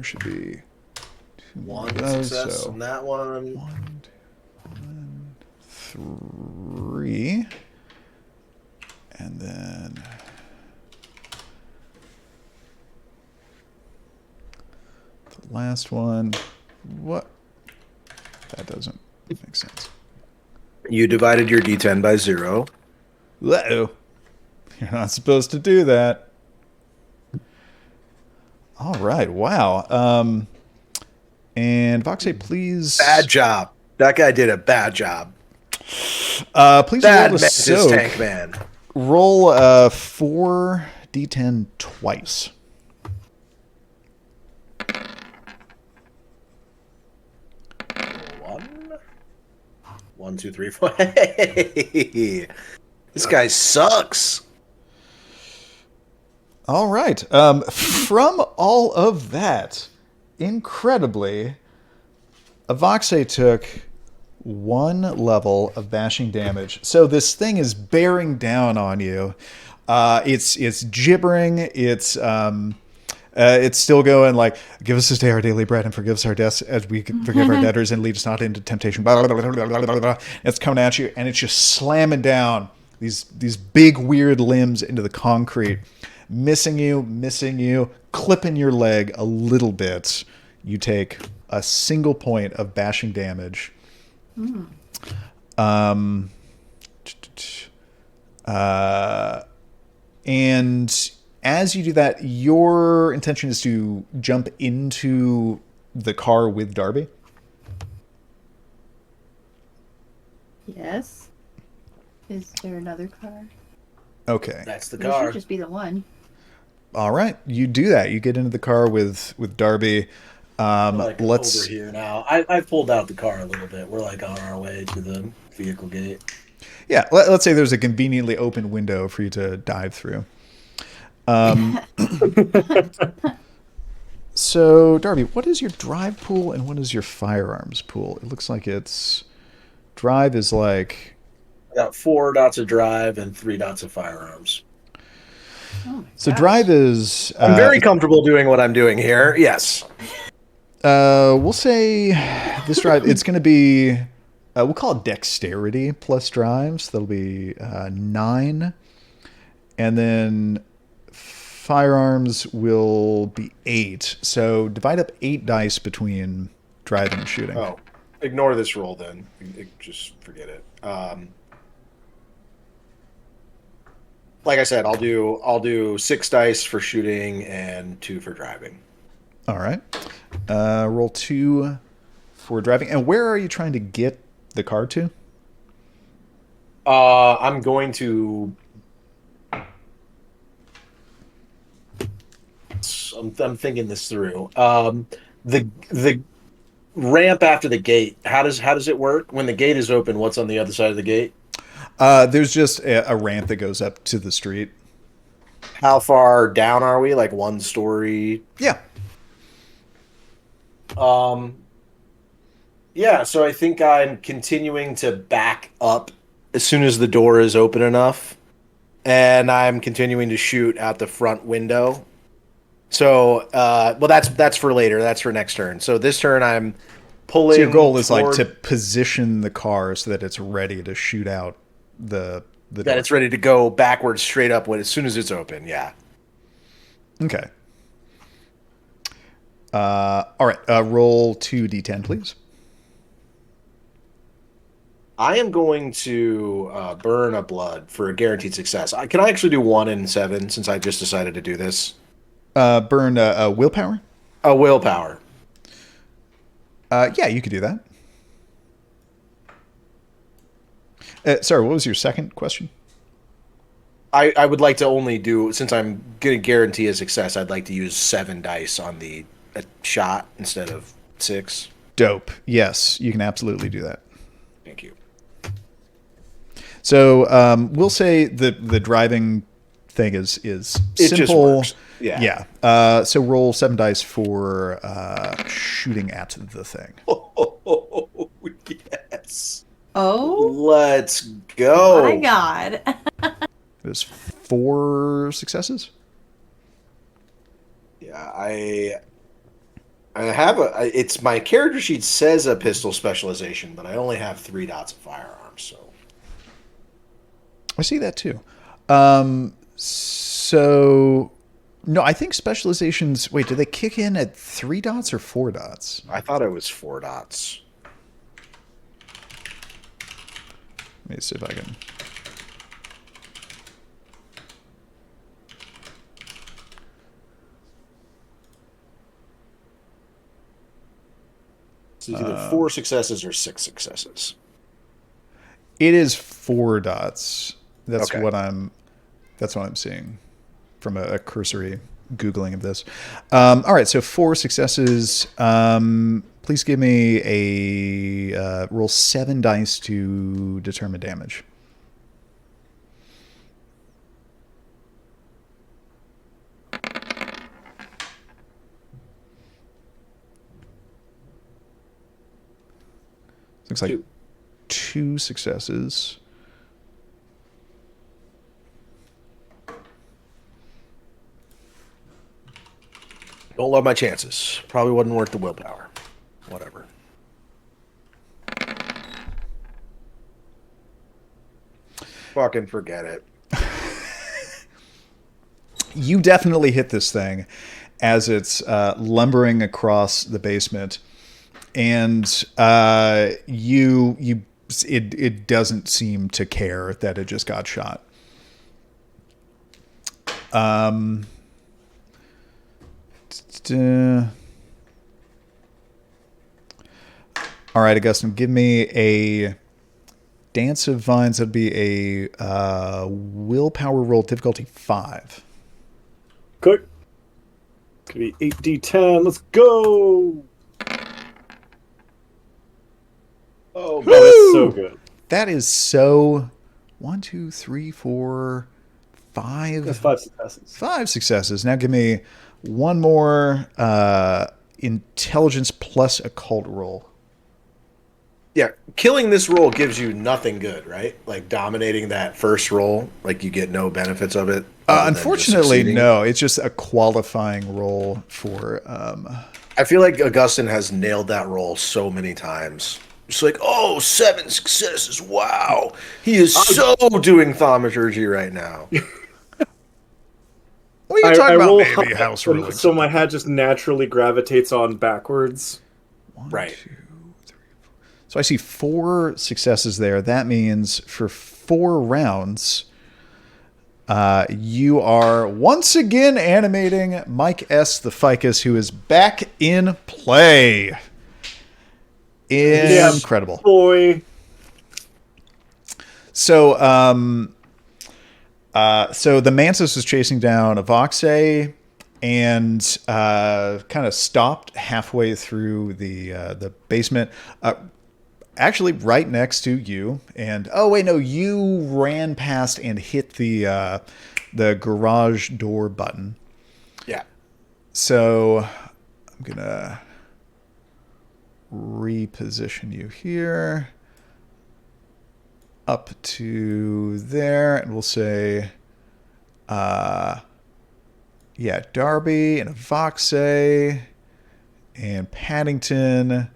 should be 2 more 1 of those, success so on that one. 1, 2, 3. And then the last one. What? That doesn't make sense. You divided your D10 by 0. Uh-oh. You're not supposed to do that. All right. Wow. And Voxay, please. Bad job. That guy did a bad job. Please Bad roll the mantis soak. tank man. Roll 4d10 twice. One, two, three, 4. Hey, this guy sucks. All right. From all of that, incredibly, Voxay took 1 level of bashing damage. So this thing is bearing down on you. It's gibbering. It's still going like, give us this day our daily bread and forgive us our debts as we forgive our debtors and lead us not into temptation. Blah, blah, blah, blah, blah, blah, blah. It's coming at you and it's just slamming down these big weird limbs into the concrete, missing you, clipping your leg a little bit. You take a single point of bashing damage. And as you do that, your intention is to jump into the car with Darby? Yes. Is there another car? Okay. That's the There car. should just be the one. All right. You do that. You get into the car with Darby. Like Let's... over here now. I pulled out the car a little bit. We're like on our way to the vehicle gate. Yeah, let's say there's a conveniently open window for you to dive through. So, Darby, what is your drive pool and what is your firearms pool? It looks like it's... Drive is like... I got 4 dots of drive and 3 dots of firearms. Oh my So gosh. drive is... I'm very comfortable doing what I'm doing here. Yes. We'll say this drive, it's going to be... we'll call it dexterity plus drives. That'll be 9. And then firearms will be 8. So divide up 8 dice between driving and shooting. Oh, ignore this roll then. Just forget it. Like I said, I'll do 6 dice for shooting and 2 for driving. All right. Roll 2 for driving. And where are you trying to get the car to? I'm going to. I'm thinking this through. The ramp after the gate. How does it work? When the gate is open, what's on the other side of the gate? There's just a ramp that goes up to the street. How far down are we? Like 1 story? Yeah. Yeah, so I think I'm continuing to back up as soon as the door is open enough, and I'm continuing to shoot out the front window. So, well, that's for later. That's for next turn. So this turn, I'm pulling. So your goal is like toward- to position the car so that it's ready to shoot out the that door. it's ready to go backwards, straight up when as soon as it's open. Yeah. Okay. All right. Roll 2d10, please. I am going to burn a blood for a guaranteed success. Can I actually do 1 in 7 since I just decided to do this? Burn a willpower. A willpower. Yeah, you could do that. Sorry, what was your second question? I would like to only do, since I'm going to guarantee a success, I'd like to use 7 dice on the shot instead of 6. Dope. Yes, you can absolutely do that. Thank you. So we'll say the driving thing is It simple. just works. Yeah. Yeah. So roll 7 dice for shooting at the thing. Oh, yes. Oh Let's go. my god. There's 4 successes. Yeah, I have it's my character sheet says a pistol specialization, but I only have 3 dots of firearms, so. I see that too. So no, I think specializations. Wait, do they kick in at 3 dots or 4 dots? I thought it was 4 dots. Let me see if I can. So it's either 4 successes or 6 successes. It is 4 dots. That's Okay. what I'm seeing from a cursory Googling of this. All right, so 4 successes. Please give me a roll 7 dice to determine damage. Looks like 2 successes. Don't love my chances. Probably wasn't worth the willpower. Whatever. Fucking forget it. You definitely hit this thing as it's lumbering across the basement, and it doesn't seem to care that it just got shot. All right, Augustyn, give me a Dance of Vines. That'd be a willpower roll, difficulty 5. Okay. Could be 8d10. Let's go. Oh, man, that's so good. That is so. 1, 2, 3, 4, 5. That's 5 successes. 5 successes. Now give me one more intelligence plus occult roll. Yeah, killing this roll gives you nothing good, right? Like dominating that first roll, like you get no benefits of it. other than just Unfortunately, succeeding. no. It's just a qualifying roll for. I feel like Augustyn has nailed that roll so many times. It's like, oh, 7 successes. Wow. He is so doing thaumaturgy right now. What are you talking roll about, baby high, house ruling? so my hat just naturally gravitates on backwards. 1, Right. 2, 3, 4. So I see 4 successes there. That means for 4 rounds, you are once again animating Mike S. the Ficus, who is back in play. Incredible. Boy. So, so the mantis was chasing down Avoxe and kind of stopped halfway through the basement. Actually, right next to you. And oh wait, no, you ran past and hit the garage door button. Yeah. So I'm gonna reposition you here up to there, and we'll say, yeah, Darby and Avoxe and Paddington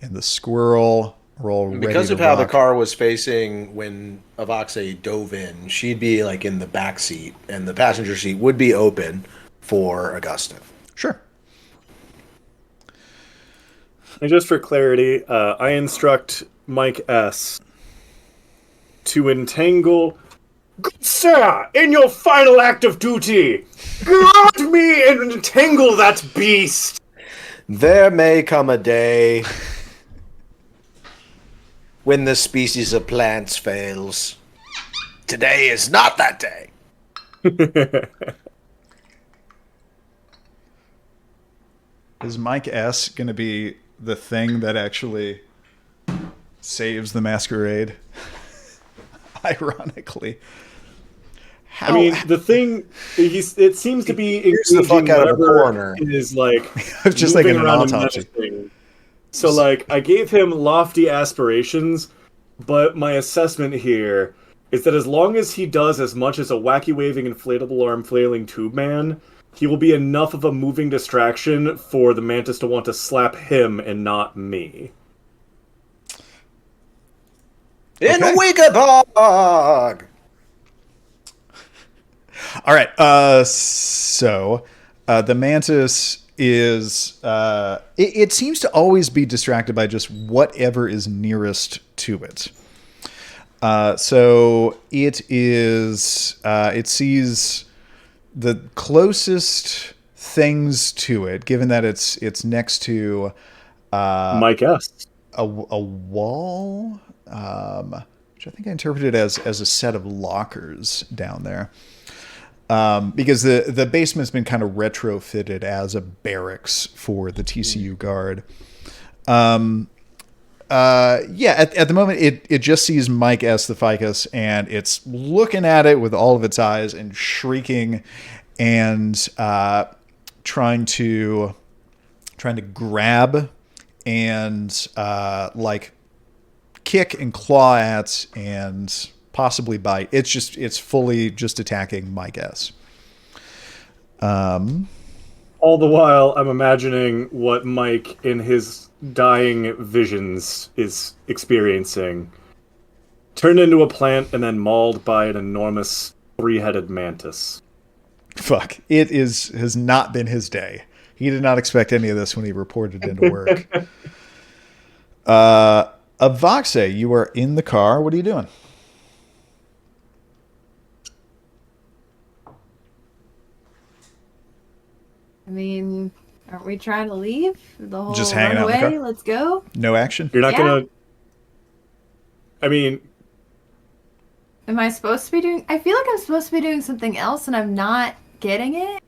and the squirrel are all ready Because to of how the rock. car was facing when Avoxe dove in, she'd be like in the back seat, and the passenger seat would be open for Augustyn. Sure. And just for clarity, I instruct Mike S. to entangle. Good sir, in your final act of duty, guard me and entangle that beast. There may come a day when the species of plants fails. Today is not that day. Is Mike S going to be the thing that actually saves the masquerade? Ironically. How, I mean, the thing, it seems to be Here's the fuck out of a whatever corner. is like I was just thinking moving an around and autopsy. menacing. So, like, I gave him lofty aspirations, but my assessment here is that as long as he does as much as a wacky waving inflatable arm flailing tube man, he will be enough of a moving distraction for the mantis to want to slap him and not me. In Okay. Wickabog! All right. So the mantis is. It seems to always be distracted by just whatever is nearest to it. So it is. It sees the closest things to it, given that it's next to Mike S. a wall, which I think I interpreted as a set of lockers down there. Because the basement's been kind of retrofitted as a barracks for the TCU guard. Yeah, at the moment, it just sees Mike S. the ficus, and it's looking at it with all of its eyes and shrieking and trying to grab and like kick and claw at and possibly bite. It's fully just attacking Mike S. All the while, I'm imagining what Mike, in his dying visions, is experiencing. Turned into a plant and then mauled by an enormous three-headed mantis. Fuck. It has not been his day. He did not expect any of this when he reported into work. Avoxe, you are in the car. What are you doing? I mean, aren't we trying to leave? The whole Just hanging out in the runaway? car? Let's go. No action? You're not Yeah. gonna... I mean, Am I supposed to be doing? I feel like I'm supposed to be doing something else, and I'm not getting it.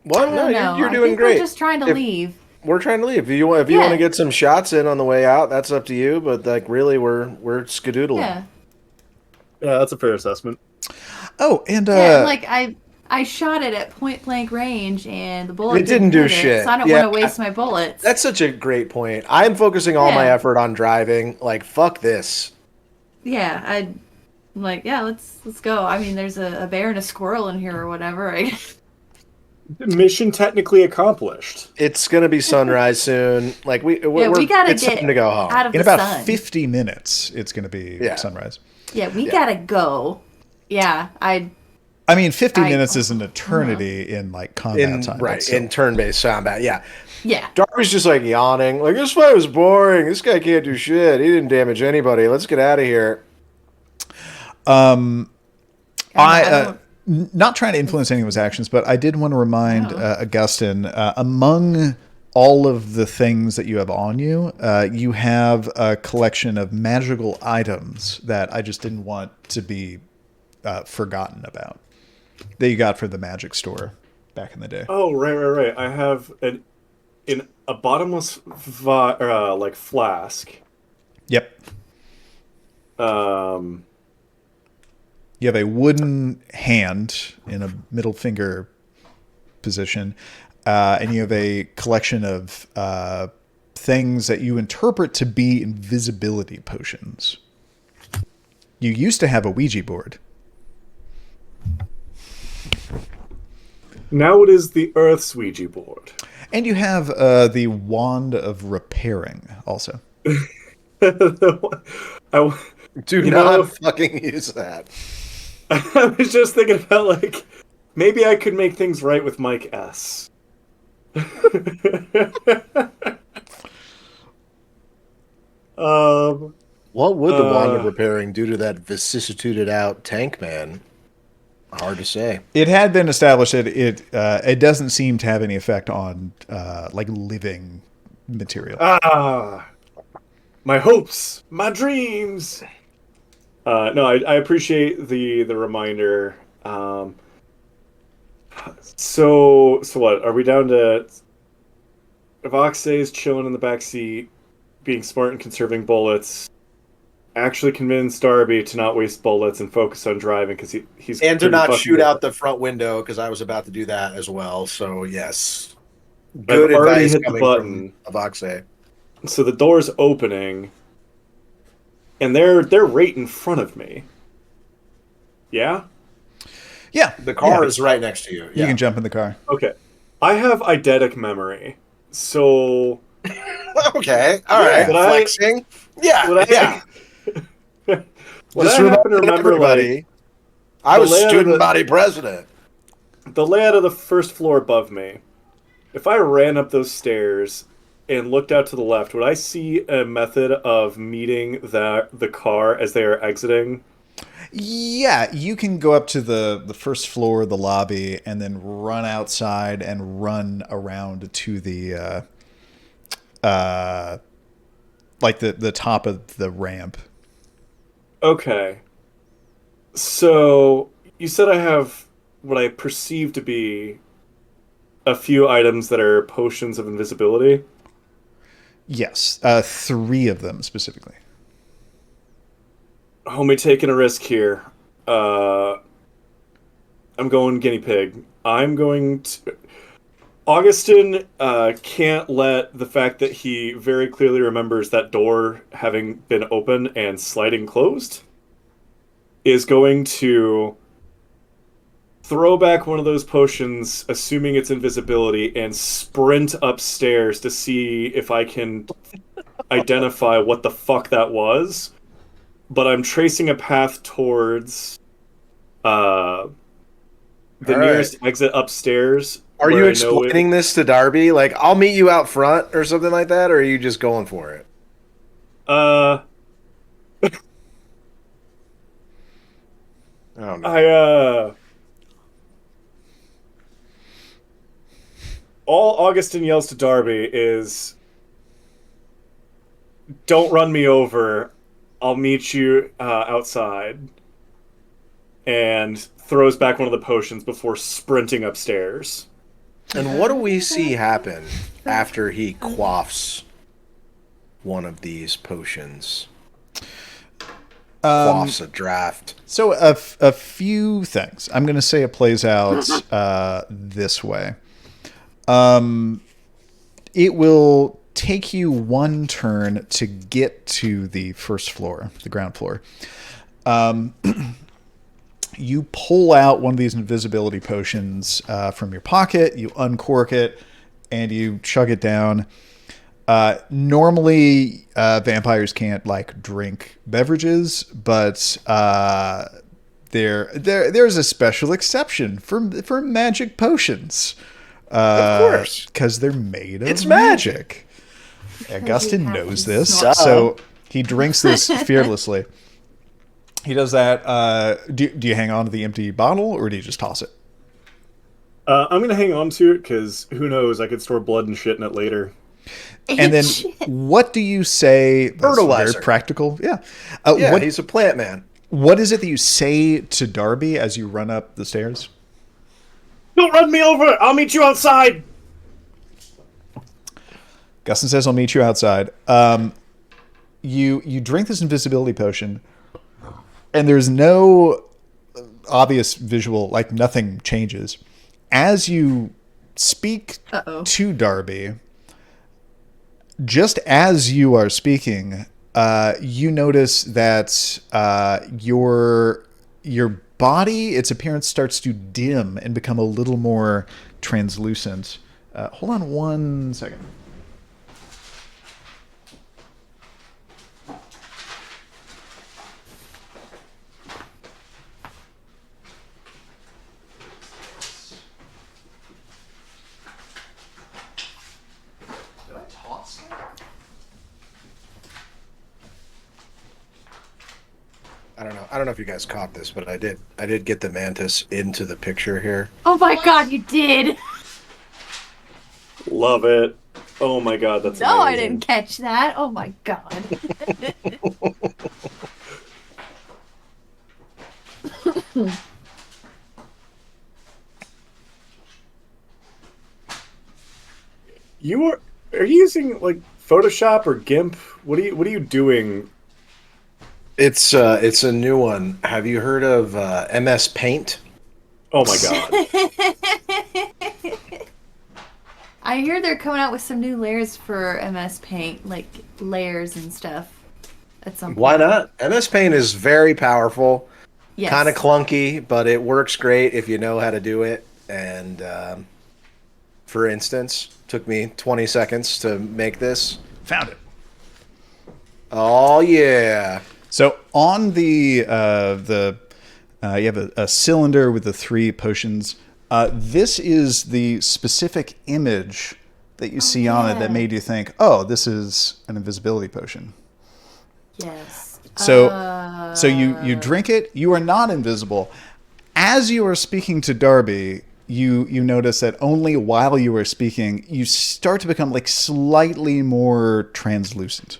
What? I No, don't know. you're I doing think great. We're just trying to If- leave. We're trying to leave. If you want to Yeah. get some shots in on the way out, that's up to you. But like, really, we're skedoodling. Yeah. yeah, that's a fair assessment. Oh, and Yeah, like I shot it at point blank range, and the bullet It didn't do hit shit. so I don't Yeah, want to waste my bullets. That's such a great point. I'm focusing all my Yeah. effort on driving. Like, fuck this. Yeah, I'm like, yeah, let's go. I mean, there's a bear and a squirrel in here or whatever. Mission technically accomplished. It's gonna be sunrise soon. Like we gotta it's get time to go home. out of in the about sun. 50 minutes, it's going to be sunrise. Yeah, we gotta go. Yeah, I mean, 50 minutes is an eternity in like combat in time. right but still. in turn-based combat. Yeah, yeah. Darby's just like yawning. Like, this fight was boring. This guy can't do shit. He didn't damage anybody. Let's get out of here. Not trying to influence anyone's actions, but I did want to remind Augustyn, among all of the things that you have on you, you have a collection of magical items that I just didn't want to be forgotten about that you got from the magic store back in the day. Oh, right. I have a bottomless like flask. Yep. Um, You have a wooden hand in a middle finger position, and you have a collection of things that you interpret to be invisibility potions. You used to have a Ouija board. now it is the Earth's Ouija board. And you have the Wand of Repairing also. I, Do You not know- fucking use that. I was just thinking about, like, maybe I could make things right with Mike S. What would the Wand of Uh, Repairing do to that vicissituded out tank man? Hard to say. It had been established that it doesn't seem to have any effect on like living material. My hopes, my dreams. No, I appreciate the reminder. So what? Are we down to Voxay's chilling in the back seat, being smart and conserving bullets? Actually convince Darby to not waste bullets and focus on driving because he's And to pretty not fucking shoot good. out the front window, because I was about to do that as well. So, yes. I've Good already advice hit the coming button. from Avoxe. So the door's opening, and they're right in front of me. Yeah? Yeah, The car yeah. is right next to you. You can jump in the car. Okay. I have eidetic memory. So Okay. All right. Would I- Flexing. Yeah. would I, Yeah. would Just I happen to remember everybody, like I was the layout of student the- body president. the layout of the first floor above me? If I ran up those stairs and looked out to the left, would I see a method of meeting the car as they are exiting? Yeah, you can go up to the first floor of the lobby and then run outside and run around to the like the top of the ramp. Okay. So you said I have what I perceive to be a few items that are potions of invisibility. Yes, 3 of them specifically. Homie taking a risk here. I'm going guinea pig. I'm going to. Augustyn can't let the fact that he very clearly remembers that door having been open and sliding closed is going to throw back one of those potions, assuming it's invisibility, and sprint upstairs to see if I can identify what the fuck that was. But I'm tracing a path towards the All nearest exit upstairs. Are where you I know it- explaining this to Darby? Like, I'll meet you out front or something like that, or are you just going for it? I don't know. All Augustyn yells to Darby is, "Don't run me over. I'll meet you outside." And throws back one of the potions before sprinting upstairs. And what do we see happen after he quaffs one of these potions? Quaffs a draft. So a few things. I'm going to say it plays out this way. It will take you 1 turn to get to the first floor, the ground floor. You pull out one of these invisibility potions from your pocket, you uncork it, and you chug it down. Normally, vampires can't like drink beverages, but there's a special exception for magic potions. Of course. Because they're made of It's magic. Augustyn you have knows to this, snort. so he drinks this fearlessly. He does that. Do you hang on to the empty bottle, or do you just toss it? I'm gonna hang on to it because who knows? I could store blood and shit in it later. And then, what do you say? That's Fertilizer. Very practical. Yeah. Yeah, he's a plant man. What is it that you say to Darby as you run up the stairs? Don't run me over! I'll meet you outside! Augustyn says, I'll meet you outside. You drink this invisibility potion, and there's no obvious visual, like nothing changes. As you speak to Darby, just as you are speaking, you notice that your body, its appearance starts to dim and become a little more translucent. Hold on 1 second. I don't know if you guys caught this, but I did get the mantis into the picture here. Oh my god, you did! Love it. Oh my god, that's No, I amazing. didn't catch that. Oh my god. Are you using like Photoshop or GIMP? What are you doing? It's a new one. Have you heard of MS Paint? Oh my god. I hear they're coming out with some new layers for MS Paint, like layers and stuff at some point. Why not? MS Paint is very powerful, Yes. kind of clunky, but it works great if you know how to do it. And for instance, took me 20 seconds to make this. Found it. Oh yeah. So on the you have a cylinder with the 3 potions. This is the specific image that you see on it that made you think, oh, this is an invisibility potion. Yes. So you drink it. You are not invisible. As you are speaking to Darby, you notice that only while you are speaking, you start to become like slightly more translucent.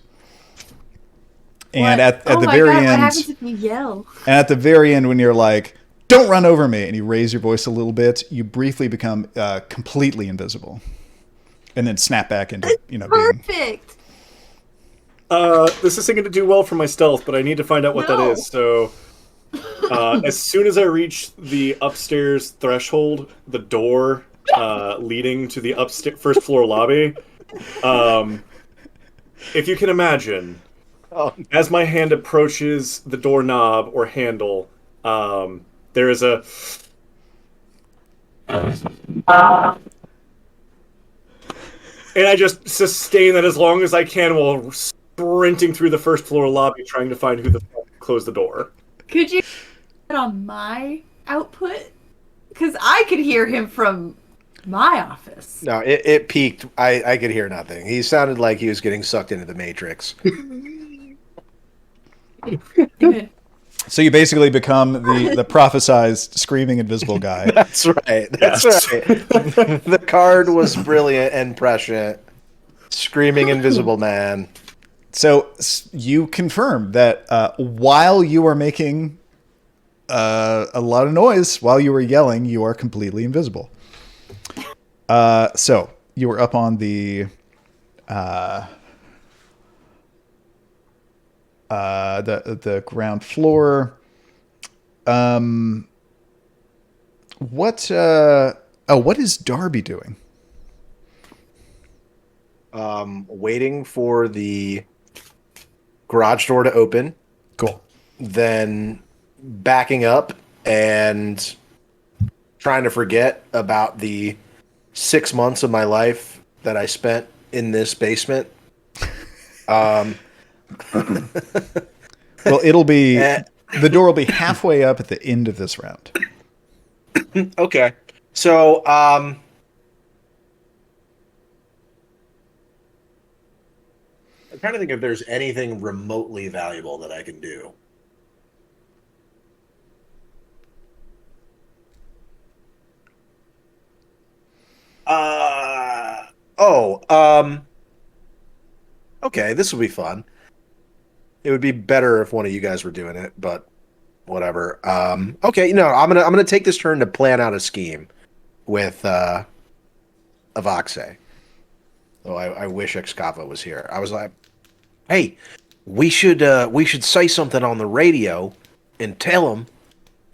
And at the very God, end, what happens if you yell? and at the very end, when you're like, "Don't run over me," and you raise your voice a little bit, you briefly become completely invisible, and then snap back into being. Perfect. This is going to do well for my stealth, but I need to find out what that is. So, as soon as I reach the upstairs threshold, the door leading to the first floor lobby, if you can imagine, as my hand approaches the doorknob or handle, there is a. And I just sustain that as long as I can while sprinting through the first floor lobby trying to find who the fuck closed the door. Could you put on my output? Because I could hear him from my office. No, it peaked. I could hear nothing. He sounded like he was getting sucked into the Matrix. So you basically become the prophesized screaming invisible guy. That's right. That's right. The card was brilliant and prescient. Screaming invisible man. So you confirm that while you are making a lot of noise, while you are yelling, you are completely invisible. So you were up on the ground floor. What is Darby doing? Waiting for the garage door to open. Cool. Then backing up and trying to forget about the 6 months of my life that I spent in this basement. Well, it'll be the door will be halfway up at the end of this round. Okay. So, I'm trying to think if there's anything remotely valuable that I can do. Okay, this will be fun. It would be better if one of you guys were doing it, but whatever. Okay, no, I'm gonna take this turn to plan out a scheme with Avoxe. Oh, I wish Excavo was here. I was like, hey, we should say something on the radio and tell them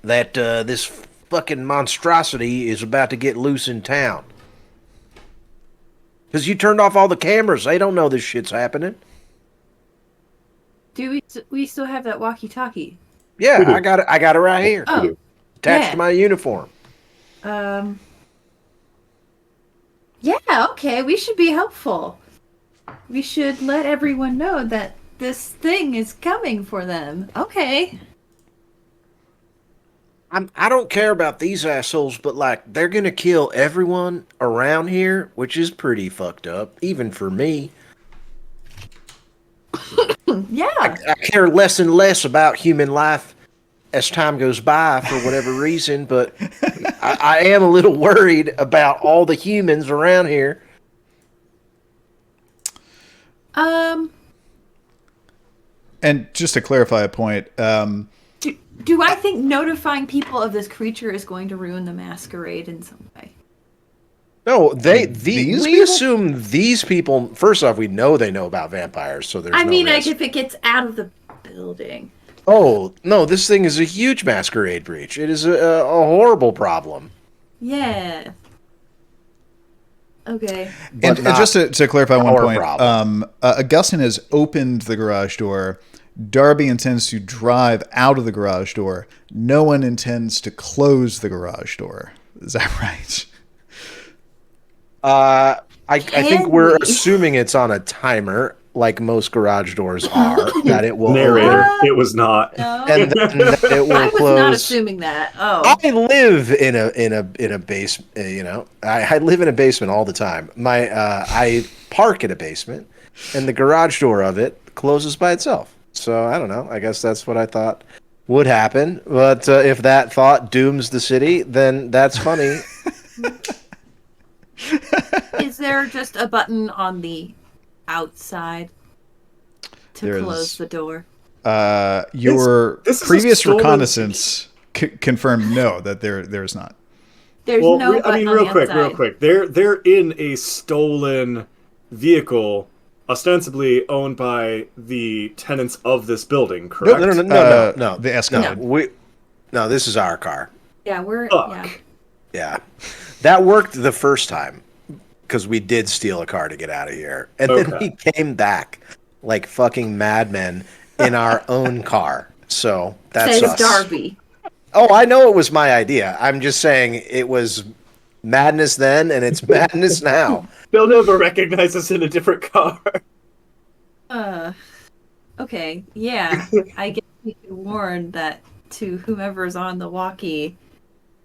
that this fucking monstrosity is about to get loose in town. Because you turned off all the cameras. They don't know this shit's happening. Do we still have that walkie-talkie? Yeah, I got it right here. Oh, Attached to my uniform. Yeah, okay. We should be helpful. We should let everyone know that this thing is coming for them. Okay. I don't care about these assholes, but like they're gonna kill everyone around here, which is pretty fucked up, even for me. Yeah. I care less and less about human life as time goes by for whatever reason, but I am a little worried about all the humans around here. And just to clarify a point, Do I think notifying people of this creature is going to ruin the masquerade in some way? No, we people? assume these people. First off, we know they know about vampires, so there's. I no mean, risk. like if it gets out of the building. Oh no, this thing is a huge masquerade breach. It is a horrible problem. Yeah. Okay. and just to clarify one our point, Augustyn has opened the garage door. Darby intends to drive out of the garage door. No one intends to close the garage door. Is that right? I think we're assuming it's on a timer, like most garage doors are, that it will Narrator, it was not. No. and then that it will I was close. not assuming that. Oh. I live in a base. You know, I live in a basement all the time. I park in a basement, and the garage door of it closes by itself. So I don't know. I guess that's what I thought would happen. But if that thought dooms the city, then that's funny. Is there just a button on the outside to close the door? Your This is a previous stolen- reconnaissance confirmed no, that there's not. There's Well, no I button mean, on real the quick, outside. They're in a stolen vehicle, ostensibly owned by the tenants of this building. Correct? No. The Excavo. No, this is our car. Yeah, we're Fuck. yeah. Yeah, that worked the first time because we did steal a car to get out of here, and then Okay. we came back like fucking madmen in our own car. So that's Says us. Darby. Oh, I know it was my idea. I'm just saying it was madness then, and it's madness now. They'll never recognize us in a different car. Okay, yeah. I guess we could warn that to whomever's on the walkie.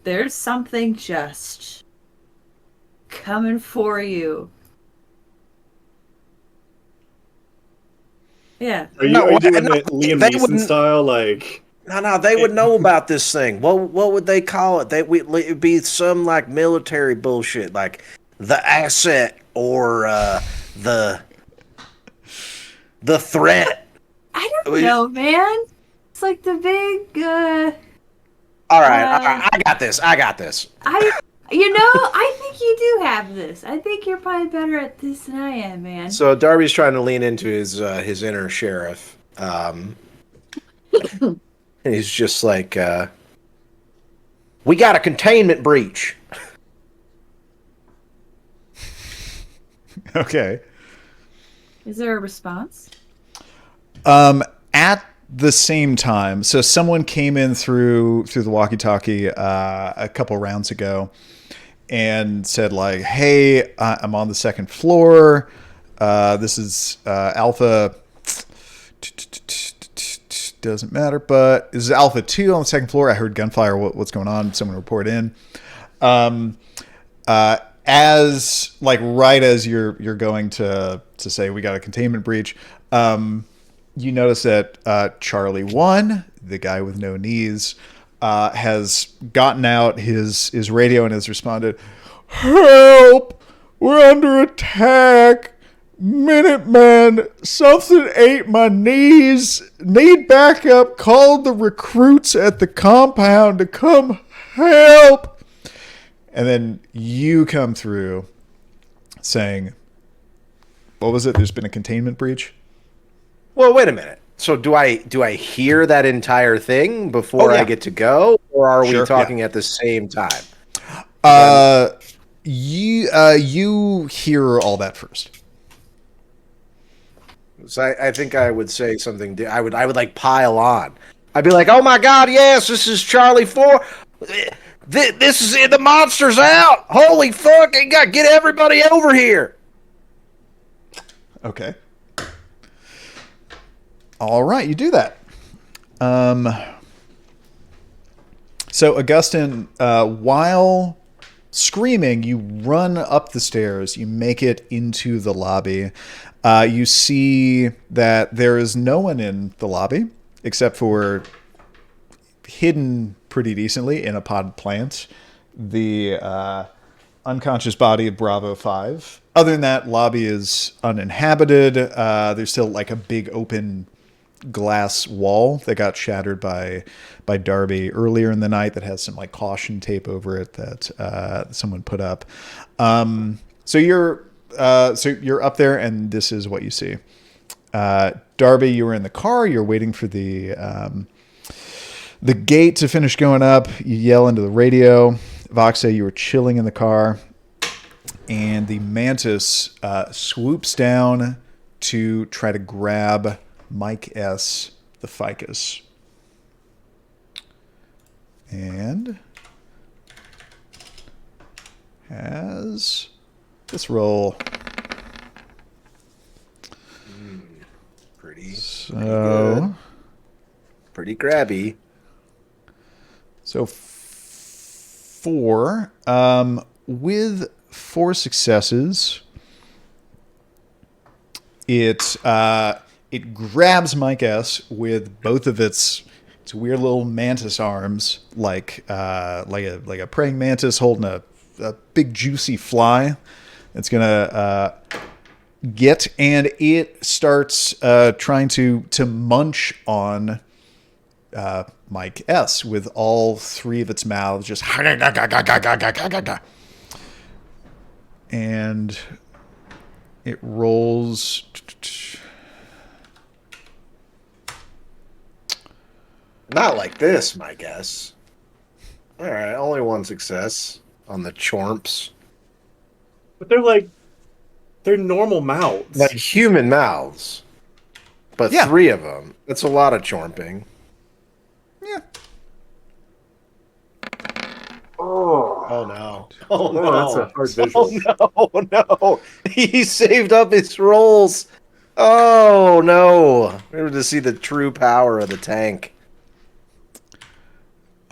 There's something just coming for you. Yeah. Are you No, doing no, it Liam they Neeson wouldn't- style? Like, No, they would know about this thing. What would they call it? It'd be some like military bullshit, like the asset or the threat. I don't know, man. It's like the big All right, I got this. I think you do have this. I think you're probably better at this than I am, man. So Darby's trying to lean into his inner sheriff, and he's just like, "We got a containment breach." Okay. Is there a response? At the same time, so someone came in through the walkie-talkie a couple rounds ago and said like, "Hey, I'm on the second floor. This is Alpha. Doesn't matter, but this is Alpha 2 on the second floor. I heard gunfire. What's going on? Someone report in." As like right as you're going to say we got a containment breach, you notice that Charlie 1, the guy with no knees, has gotten out his radio and has responded, Help! We're under attack! Minutemen, something ate my knees. Need backup. Called the recruits at the compound to come help. And then you come through saying, what was it? There's been a containment breach? Well, wait a minute. So do I hear that entire thing before yeah. I get to go, or are Sure, we talking at the same time? You hear all that first. So I think I would say something. I would like pile on. I'd be like, "Oh my God, yes, this is Charlie 4. This is the monster's out. Holy fuck! Get everybody over here." Okay. All right, you do that. So Augustyn, while screaming, you run up the stairs. You make it into the lobby. You see that there is no one in the lobby except for, hidden pretty decently in a potted plant, the unconscious body of Bravo 5. Other than that, lobby is uninhabited. There's still like a big open glass wall that got shattered by Darby earlier in the night that has some like caution tape over it that someone put up. So you're up there, and this is what you see. Darby, you were in the car. You're waiting for the gate to finish going up. You yell into the radio. Voxe, you were chilling in the car, and the mantis swoops down to try to grab Mike S., the ficus. And has this roll. Pretty So, pretty grabby. So 4. With 4 successes, it grabs Mike S. with both of its weird little mantis arms, like a praying mantis holding a big juicy fly. It's gonna get, and it starts trying to munch on Mike S. with all 3 of its mouths just, and it rolls. Not like this, my guess. All right, only 1 success on the chormps. But they're normal mouths. Like human mouths. But Yeah. 3 of them. That's a lot of chormping. Yeah. Oh no. Oh no. that's a hard visual. Oh no. He saved up his rolls. Oh no. We were to see the true power of the tank.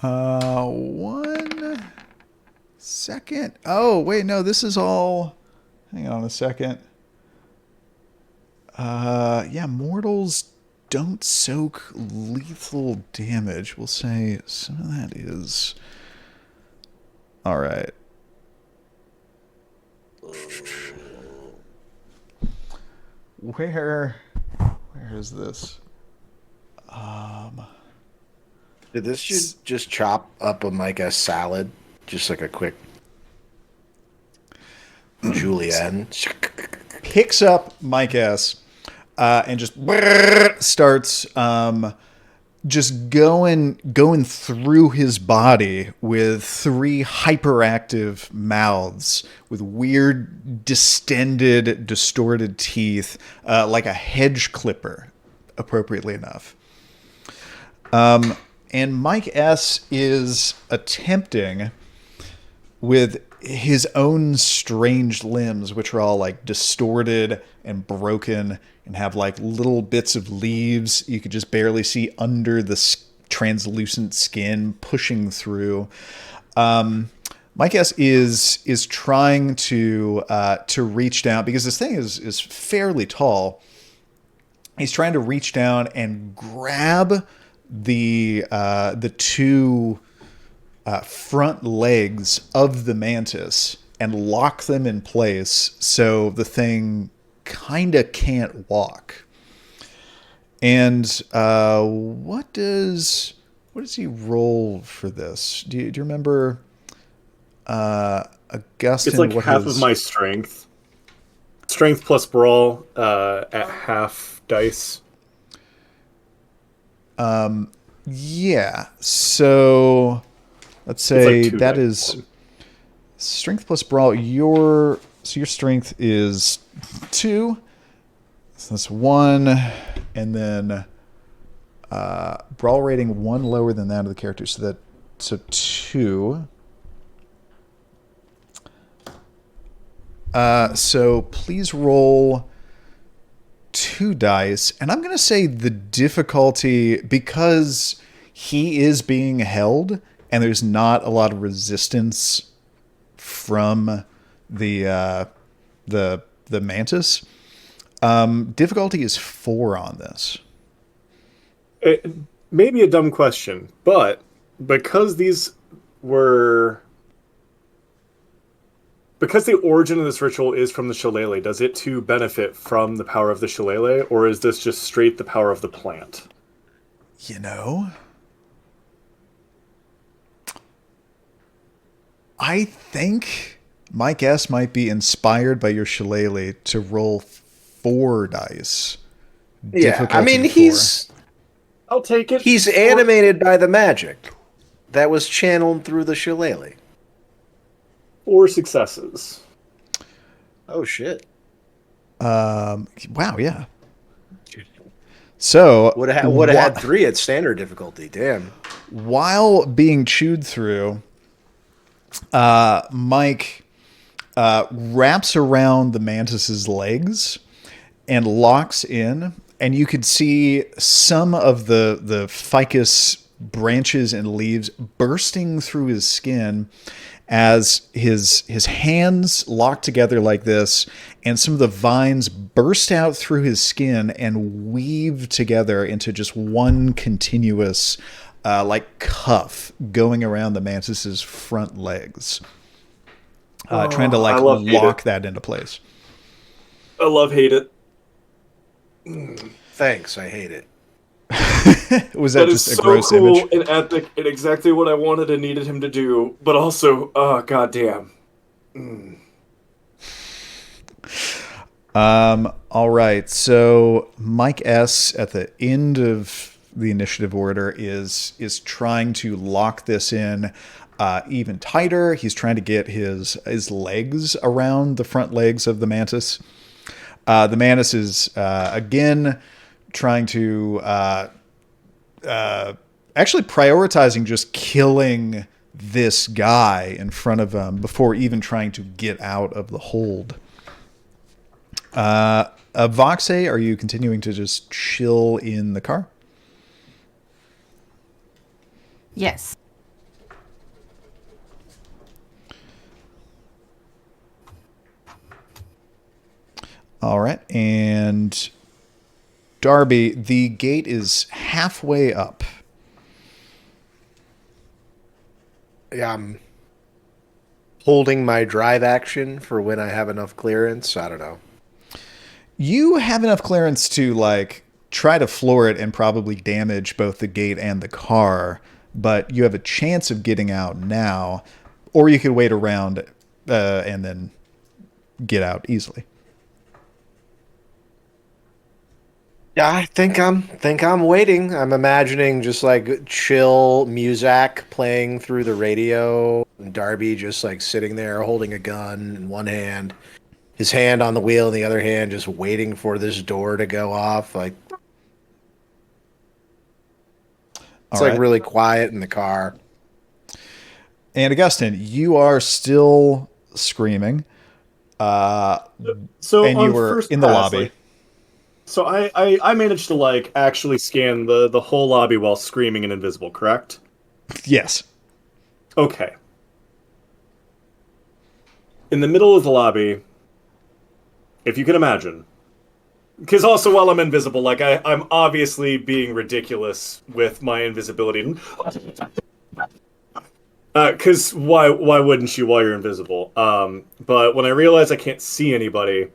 1 second. Oh, wait, no, this is all. Hang on a second. Yeah, mortals don't soak lethal damage. We'll say some of that is. All right. Where is this? Did this just chop up a Micah salad? Just like a quick julienne. Picks up Mike S. And just starts just going through his body with 3 hyperactive mouths with weird, distended, distorted teeth, like a hedge clipper, appropriately enough. And Mike S. is attempting with his own strange limbs, which are all like distorted and broken and have like little bits of leaves you could just barely see under the translucent skin pushing through. Mike S. is trying to reach down because this thing is fairly tall. He's trying to reach down and grab the 2 front legs of the mantis and lock them in place so the thing kind of can't walk. And what does he roll for this? Do you remember? Augustyn, It's like half of my strength. Strength plus brawl at half dice. Yeah. So let's say It's like that 2 is dice. strength plus brawl. Your strength is 2. So that's 1, and then brawl rating 1 lower than that of the character. So 2. So please roll 2 dice, and I'm going to say the difficulty, because he is being held and there's not a lot of resistance from the mantis. Difficulty is 4 on this. It may be a dumb question, but because because the origin of this ritual is from the shillelagh, does it too benefit from the power of the shillelagh, or is this just straight the power of the plant? You know, I think my guess might be inspired by your shillelagh to roll 4 dice. Yeah, I Difficulty mean, 4. I'll take it. he's animated by the magic that was channeled through the shillelagh. 4 successes. Oh shit! Wow, yeah. So Would have had 3 at standard difficulty. Damn. while being chewed through, Mike wraps around the mantis's legs and locks in, and you could see some of the ficus branches and leaves bursting through his skin as his hands lock together like this, and some of the vines burst out through his skin and weave together into just one continuous like cuff going around the mantis's front legs, trying to like lock that into place. I love hate it. Thanks, I hate it. Was that That is just a so gross cool image? and epic and exactly what I wanted and needed him to do, but also, goddamn. All right. So Mike S. at the end of the initiative order is trying to lock this in even tighter. He's trying to get his legs around the front legs of the mantis. The mantis is again trying to actually prioritizing just killing this guy in front of him before even trying to get out of the hold. Voxe, are you continuing to just chill in the car? Yes. All right. And Darby, the gate is halfway up. Yeah, I'm holding my drive action for when I have enough clearance. I don't know. You have enough clearance to like try to floor it and probably damage both the gate and the car, but you have a chance of getting out now, or you could wait around and then get out easily. Yeah, I think I'm waiting. I'm imagining just like chill music playing through the radio, and Darby just like sitting there holding a gun in one hand, his hand on the wheel in the other hand, just waiting for this door to go off. Like it's like really quiet in the car. And Augustyn, you are still screaming. So and you on were first in the pass, lobby. like, so I managed to like actually scan the whole lobby while screaming and invisible, correct? Yes. Okay. In the middle of the lobby, if you can imagine, because also while I'm invisible, like I'm obviously being ridiculous with my invisibility. Because why wouldn't you while you're invisible? But when I realize I can't see anybody,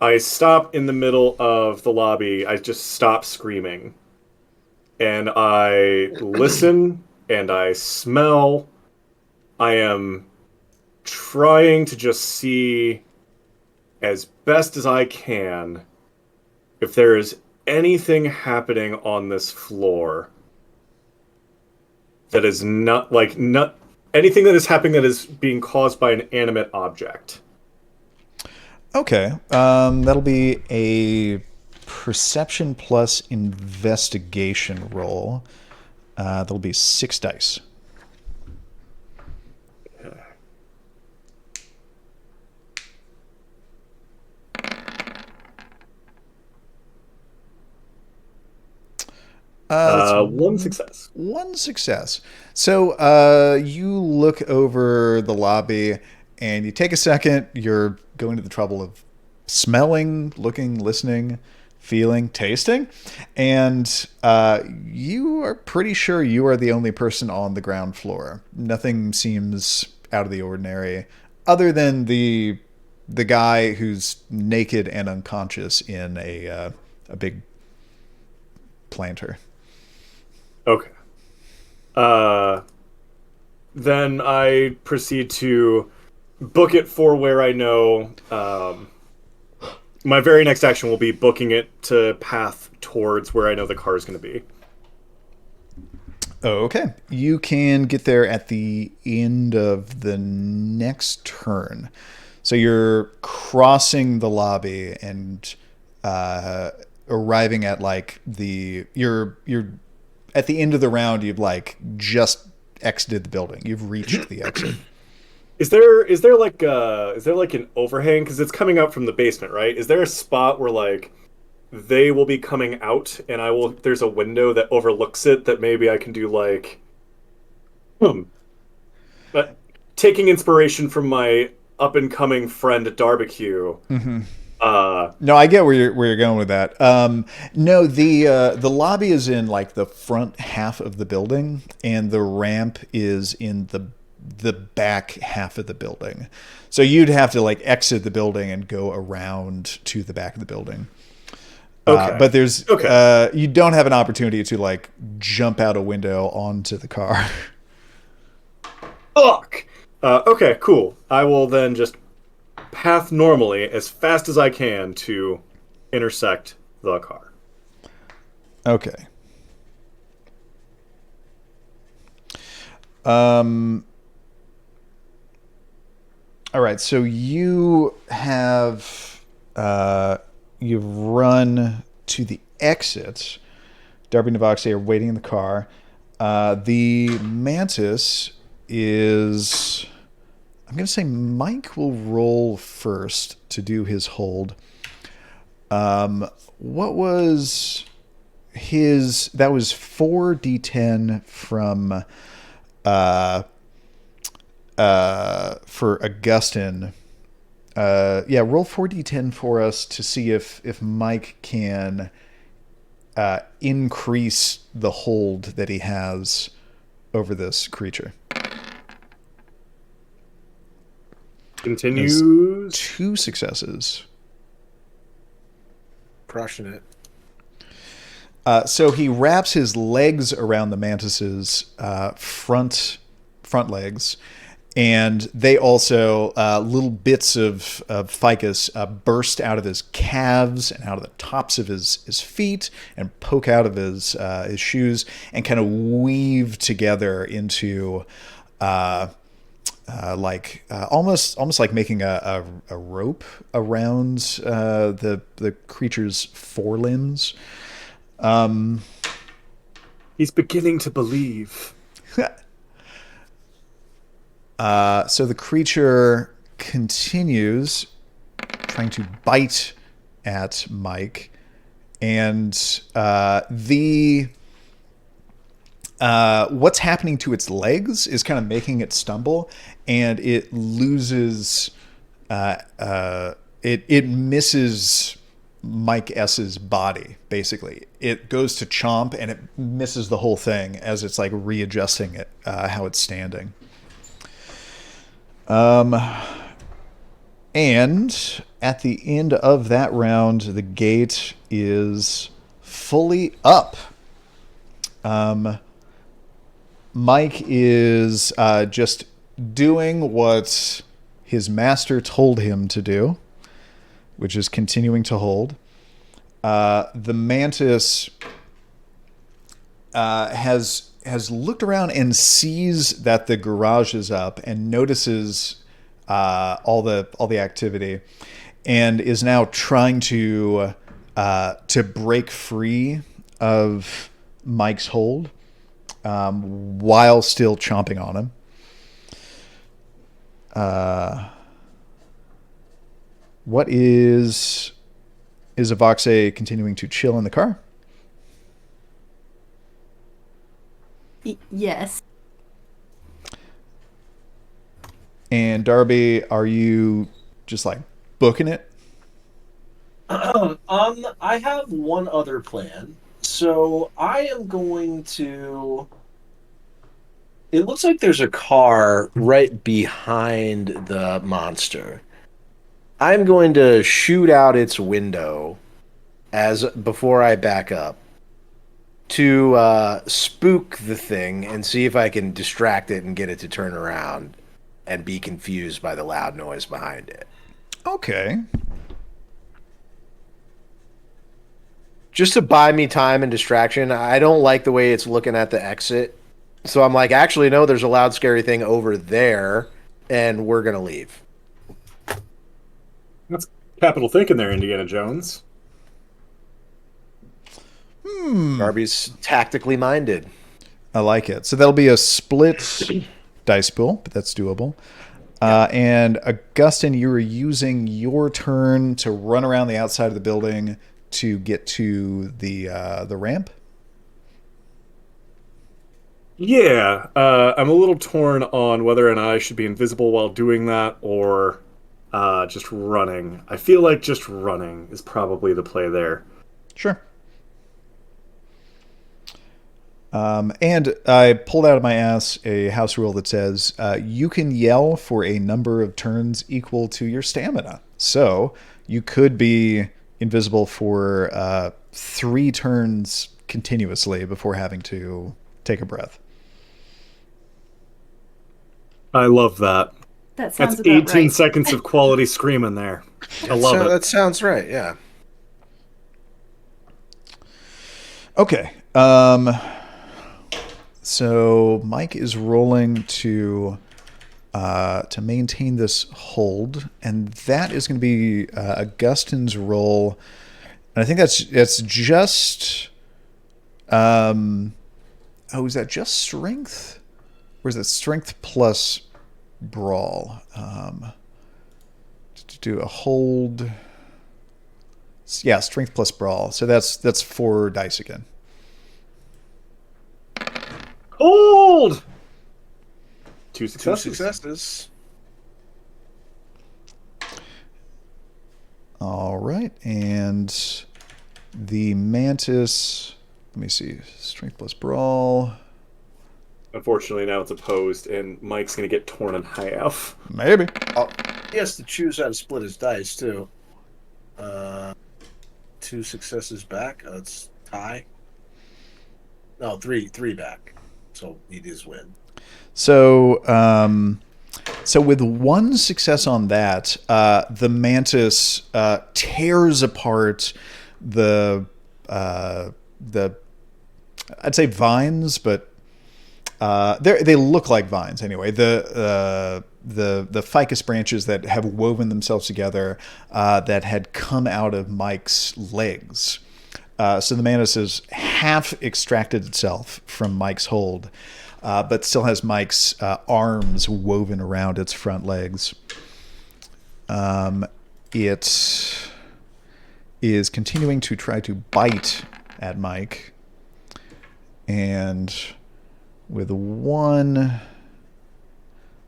I stop in the middle of the lobby. I just stop screaming. And I listen and I smell. I am trying to just see as best as I can if there is anything happening on this floor that is not anything that is happening that is being caused by an animate object. Okay. That'll be a perception plus investigation roll. That'll be 6 dice. One success. One success. So you look over the lobby and you take a second. You're going to the trouble of smelling, looking, listening, feeling, tasting. And you are pretty sure you are the only person on the ground floor. Nothing seems out of the ordinary other than the guy who's naked and unconscious in a big planter. Okay. Then I proceed to book it for where I know. My very next action will be booking it to path towards where I know the car is going to be. Okay. You can get there at the end of the next turn. So you're crossing the lobby and arriving at like you're at the end of the round. You've like just exited the building. You've reached the exit. Is there like an overhang, because it's coming out from the basement, right? Is there a spot where like they will be coming out and there's a window that overlooks it that maybe I can do like but taking inspiration from my up and coming friend Darbecue. Mm-hmm. No, I get where you're going with that. No, the lobby is in like the front half of the building, and the ramp is in the back half of the building. So you'd have to like exit the building and go around to the back of the building. Okay. But there's you don't have an opportunity to like jump out a window onto the car. Fuck. Okay, cool. I will then just path normally as fast as I can to intersect the car. Okay. All right, so you have you've run to the exit. Darby and Voxy are waiting in the car. The mantis is... I'm going to say Mike will roll first to do his hold. What was his... That was 4d10 from... for Augustyn. Roll 4d10 for us to see if Mike can increase the hold that he has over this creature. Continues. 2 successes. Crushing it. So he wraps his legs around the mantis's front legs, and they also little bits of ficus burst out of his calves and out of the tops of his feet and poke out of his shoes and kind of weave together into almost like making a rope around the creature's forelimbs. He's beginning to believe. So the creature continues trying to bite at Mike, and what's happening to its legs is kind of making it stumble, and it loses. It misses Mike S's body, basically. It goes to chomp and it misses the whole thing as it's like readjusting it, how it's standing. And at the end of that round, the gate is fully up. Mike is just doing what his master told him to do, which is continuing to hold. The mantis has looked around and sees that the garage is up and notices all the activity, and is now trying to break free of Mike's hold while still chomping on him. What is Avoxe continuing to chill in the car? Yes. And Darby, are you just like booking it? I have one other plan. So I am going to. It looks like there's a car right behind the monster. I'm going to shoot out its window before I back up to spook the thing and see if I can distract it and get it to turn around and be confused by the loud noise behind it. Okay. Just to buy me time and distraction. I don't like the way it's looking at the exit. So I'm like, actually, no, there's a loud, scary thing over there, and we're going to leave. That's capital thinking there, Indiana Jones. Darby's tactically minded. I like it. So that'll be a split dice pool, but that's doable. And Augustyn, you were using your turn to run around the outside of the building to get to the ramp. Yeah, I'm a little torn on whether or not I should be invisible while doing that or just running. I feel like just running is probably the play there. Sure. And I pulled out of my ass a house rule that says you can yell for a number of turns equal to your stamina. So you could be invisible for 3 turns continuously before having to take a breath. I love that. That sounds That's about 18 right. seconds of quality screaming there. I love it. That sounds right, yeah. Okay. So Mike is rolling to maintain this hold, and that is going to be Augustyn's roll. And I think that's just is that just strength? Or is it strength plus brawl? To do a hold. Yeah, strength plus brawl. So that's 4 dice again. Hold! 2 2 successes. successes. All right, and the mantis. Let me see. Strength plus brawl. Unfortunately, now it's opposed, and Mike's going to get torn in half. Maybe. Oh, he has to choose how to split his dice too. 2 successes back. It's tie. No, three back. So he does win. So, with 1 success on that, the mantis tears apart the I'd say vines, but they look like vines anyway. The ficus branches that have woven themselves together that had come out of Mike's legs. So the mantis has half extracted itself from Mike's hold, but still has Mike's arms woven around its front legs. It is continuing to try to bite at Mike, and with 1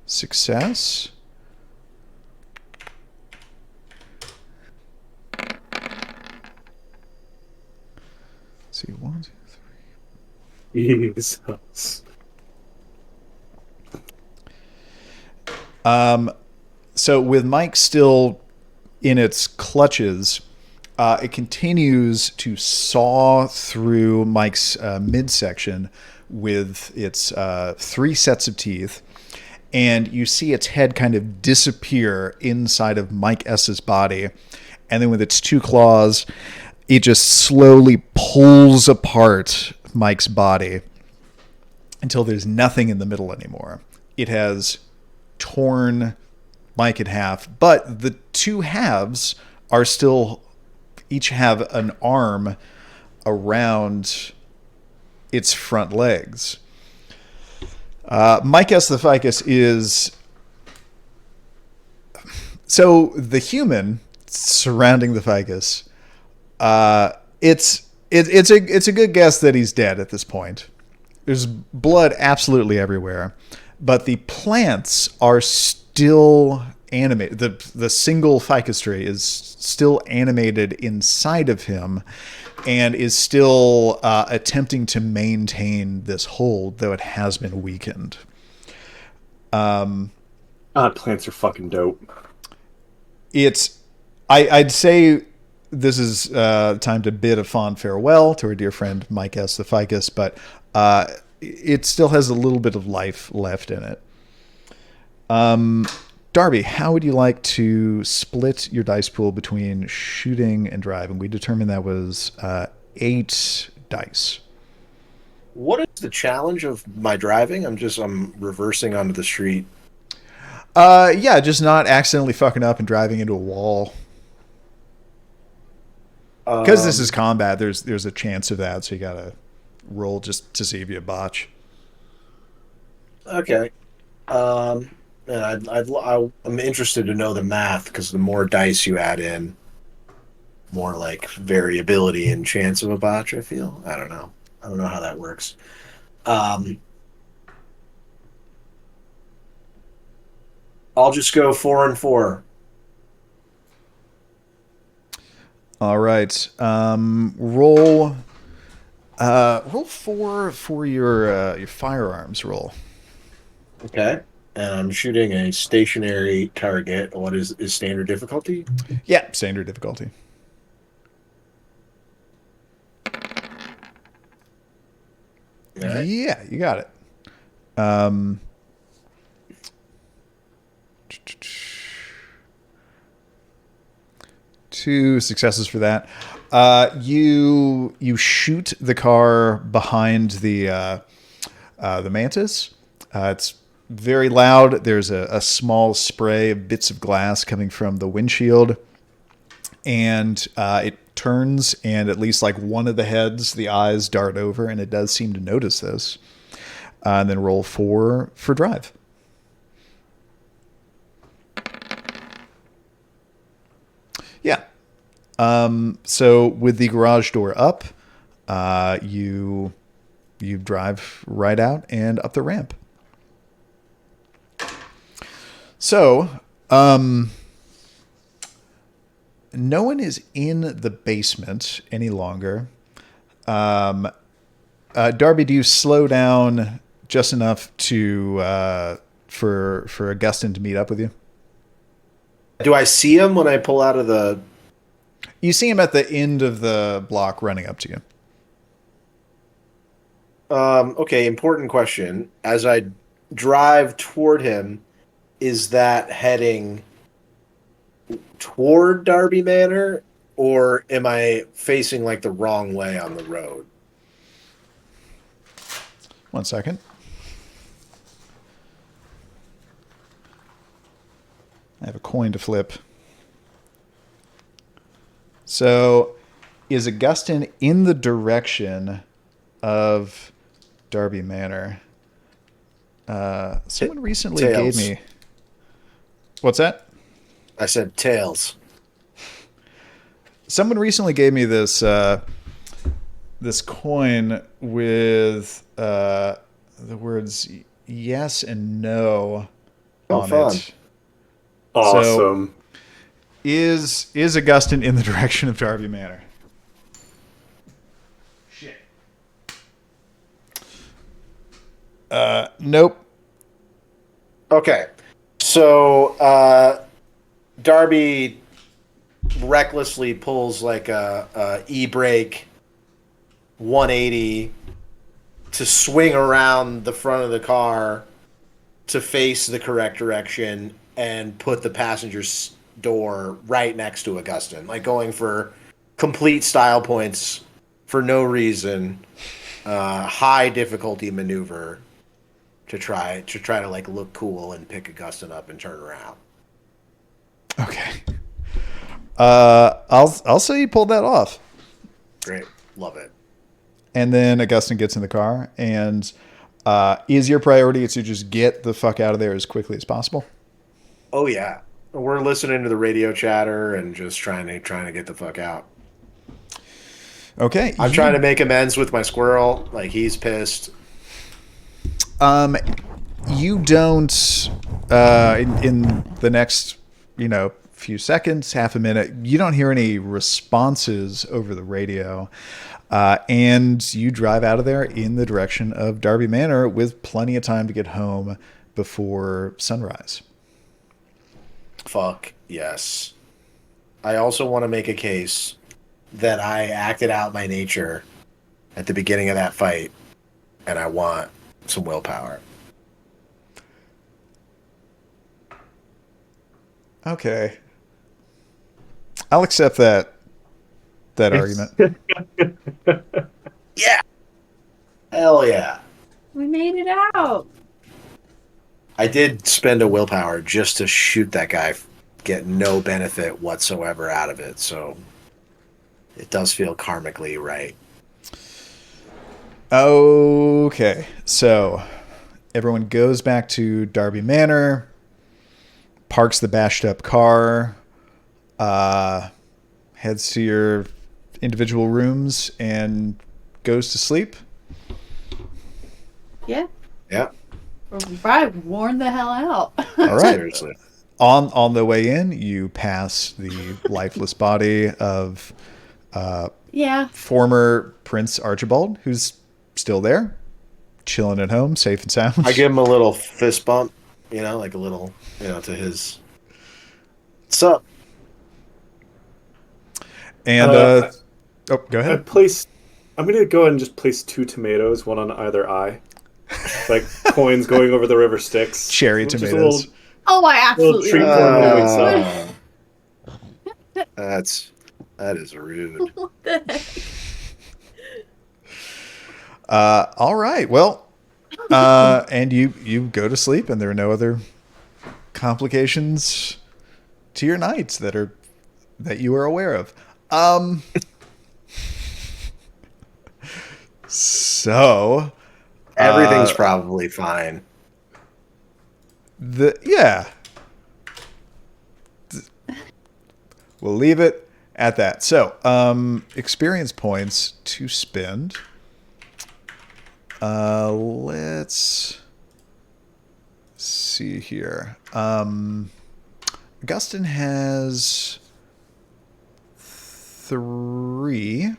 success, Jesus. So with Mike still in its clutches, it continues to saw through Mike's midsection with its 3 sets of teeth. And you see its head kind of disappear inside of Mike S's body. And then with its 2 claws, it just slowly pulls apart Mike's body until there's nothing in the middle anymore. It has torn Mike in half, but the 2 halves are still each have an arm around its front legs. Mike S. the Ficus is... So the human surrounding the Ficus, it's a good guess that he's dead at this point. There's blood absolutely everywhere, but the plants are still animated. The single ficus tree is still animated inside of him and is still attempting to maintain this hold, though it has been weakened. Plants are fucking dope. I'd say this is time to bid a fond farewell to our dear friend Mike S. the Ficus, but it still has a little bit of life left in it. Darby, how would you like to split your dice pool between shooting and driving? We determined that was 8 dice. What is the challenge of my driving? I'm reversing onto the street. Yeah, just not accidentally fucking up and driving into a wall. Because this is combat, there's a chance of that, so you gotta roll just to see if you botch. Okay. And I'm interested to know the math, because the more dice you add in, more like variability and chance of a botch, I feel. I don't know how that works. I'll just go 4 and 4. All right. Roll 4 for your firearms roll. Okay. And I'm shooting a stationary target. What is standard difficulty? Yeah, standard difficulty. Right. Yeah, you got it. 2 successes for that. You shoot the car behind the mantis. It's very loud. There's a small spray of bits of glass coming from the windshield, and it turns, and at least like one of the heads, the eyes dart over, and it does seem to notice this. And then roll 4 for drive. Yeah. So with the garage door up, you drive right out and up the ramp. So, no one is in the basement any longer. Darby, do you slow down just enough to for Augustyn to meet up with you? Do I see him when I pull out of the... You see him at the end of the block running up to you. Okay, important question. As I drive toward him, is that heading toward Darby Manor, or am I facing like the wrong way on the road? 1 second. I have a coin to flip. So, is Augustyn in the direction of Darby Manor? Someone recently Tails. gave me... What's that? I said tails. Someone recently gave me this this coin with the words yes and no on fun. it. Awesome. So, is Augustyn in the direction of Darby Manor? Shit. Nope. Okay. So Darby recklessly pulls like a e-brake 180 to swing around the front of the car to face the correct direction and put the passenger's door right next to Augustyn, like going for complete style points for no reason. High difficulty maneuver to try to like look cool and pick Augustyn up and turn around. Okay. I'll say you pulled that off. Great, love it. And then Augustyn gets in the car, and is your priority to just get the fuck out of there as quickly as possible? Oh yeah, we're listening to the radio chatter and just trying to get the fuck out. Okay. I'm trying to make amends with my squirrel. Like, he's pissed. You don't in the next, few seconds, half a minute, you don't hear any responses over the radio. And you drive out of there in the direction of Darby Manor with plenty of time to get home before sunrise. Fuck yes. I also want to make a case that I acted out my nature at the beginning of that fight, and I want some willpower. Okay. I'll accept that argument. Yeah. Hell yeah. We made it out. I did spend a willpower just to shoot that guy, get no benefit whatsoever out of it, so it does feel karmically right. Okay. So everyone goes back to Darby Manor, parks the bashed up car, heads to your individual rooms, and goes to sleep. Yeah. Yeah. We're probably worn the hell out. All right. Seriously. On the way in, you pass the lifeless body of Yeah. former Prince Archibald, who's still there, chilling at home, safe and sound. I give him a little fist bump, like a little, to his. What's up? And go ahead. I'm going to go ahead and just place 2 tomatoes, one on either eye. Like coins going over the river Styx. Cherry Just tomatoes. Oh, I little absolutely treat for will. That is rude. What the heck? All right. Well, and you go to sleep, and there are no other complications to your nights that you are aware of. So Everything's probably fine. We'll leave it at that. So, experience points to spend. Let's see here. Augustyn has 3.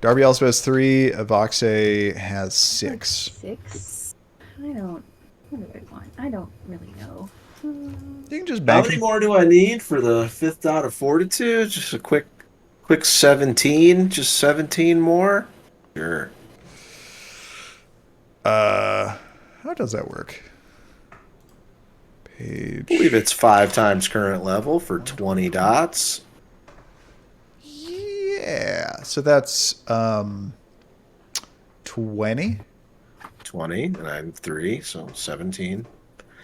Darby also has 3. Avoxe has 6. 6? What do I want? I don't really know. You can just How bank many more do I need for the 5th dot of fortitude? Just a quick 17. Just 17 more. Sure. How does that work? Page. I believe it's 5 times current level for 20 dots. Yeah. So that's 20. 20, and I'm 3, so 17.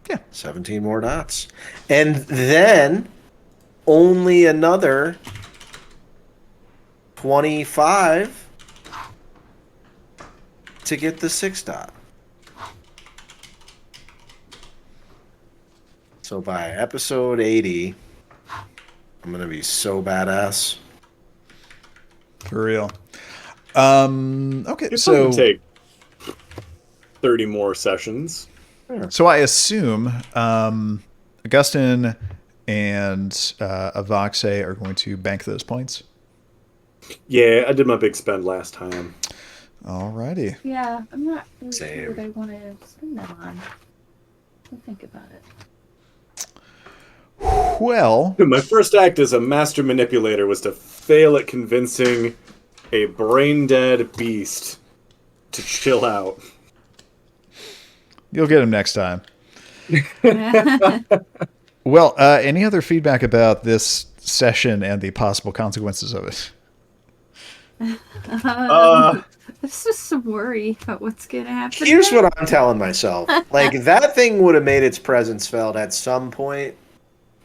Yeah. 17 more dots. And then only another 25 to get the 6 dot. So by episode 80, I'm going to be so badass. For real. Okay, It's so going to take 30 more sessions. So I assume Augustyn and Avoxe are going to bank those points. Yeah, I did my big spend last time. Alrighty. Yeah, I'm not really Same. sure what I want to spend them on. I'll think about it. Well, My first act as a master manipulator was to fail at convincing a brain-dead beast to chill out. you'll get him next time. Well, any other feedback about this session and the possible consequences of it? There's just some worry about what's gonna happen. Here's next. what I'm telling myself. Like, that thing would have made its presence felt at some point,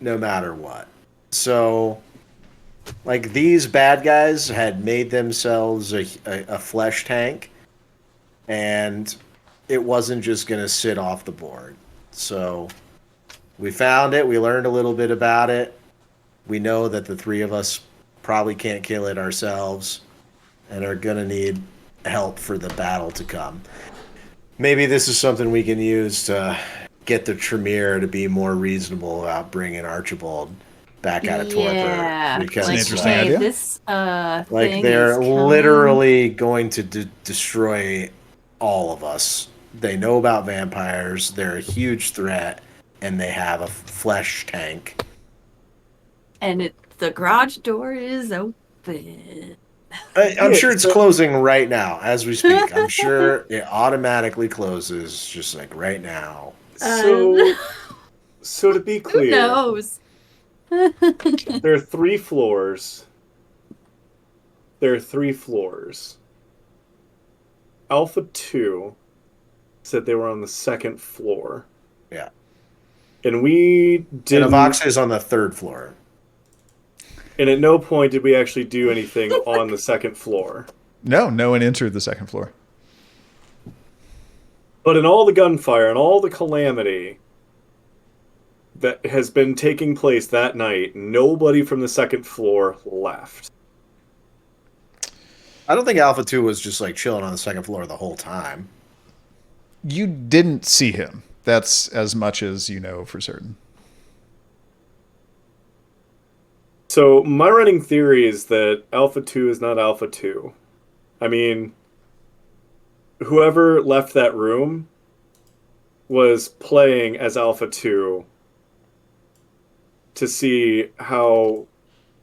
no matter what. So, like, these bad guys had made themselves a flesh tank, and it wasn't just going to sit off the board. So, we found it. We learned a little bit about it. We know that the three of us probably can't kill it ourselves and are going to need help for the battle to come. Maybe this is something we can use to get the Tremere to be more reasonable about bringing Archibald back out of torpor. Yeah, Because an like, interesting hey, idea. this like thing they're is coming. literally going to destroy all of us. They know about vampires. They're a huge threat, and they have a flesh tank. And the garage door is open. I'm Yeah, sure it's so- closing right now as we speak. I'm sure it automatically closes just like right now. So to be Who clear, knows? there are 3 floors. Alpha 2 said they were on the 2nd floor. Yeah. And we And didn't. Avox is on the 3rd floor. And at no point did we actually do anything on the 2nd floor. No one entered the 2nd floor. But in all the gunfire and all the calamity that has been taking place that night, nobody from the 2nd floor left. I don't think Alpha 2 was just like chilling on the 2nd floor the whole time. You didn't see him. That's as much as you know for certain. So my running theory is that Alpha 2 is not Alpha 2. I mean, whoever left that room was playing as Alpha 2 to see how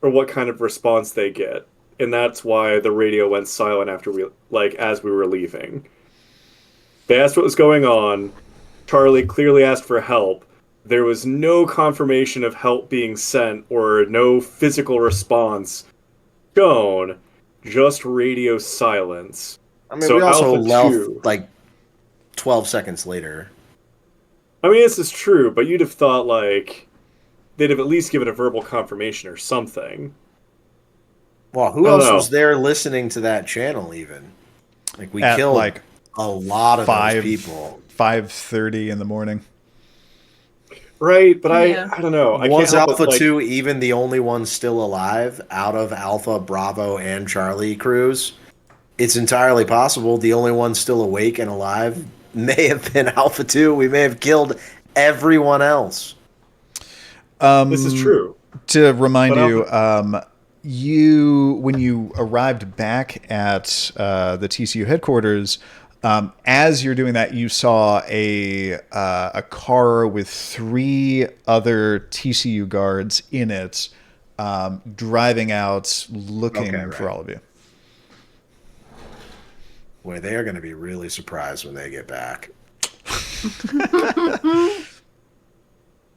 or what kind of response they get. And that's why the radio went silent after as we were leaving. They asked what was going on. Charlie clearly asked for help. There was no confirmation of help being sent or no physical response shown, just radio silence. I mean, So we also Alpha left 2 like 12 seconds later. I mean, this is true, but you'd have thought, they'd have at least given a verbal confirmation or something. Well, who I don't else know. was there listening to that channel even? Like, we At killed like a lot of those 5 people. 5:30 in the morning. Right, but Yeah. I don't know. I Was can't help Alpha but, 2 even the only one still alive out of Alpha, Bravo, and Charlie crews? It's entirely possible the only one still awake and alive may have been Alpha 2. We may have killed everyone else. This is true. To remind But you, when you arrived back at the TCU headquarters, as you're doing that, you saw a car with 3 other TCU guards in it, driving out, looking Okay, right. for all of you. Boy, they are going to be really surprised when they get back.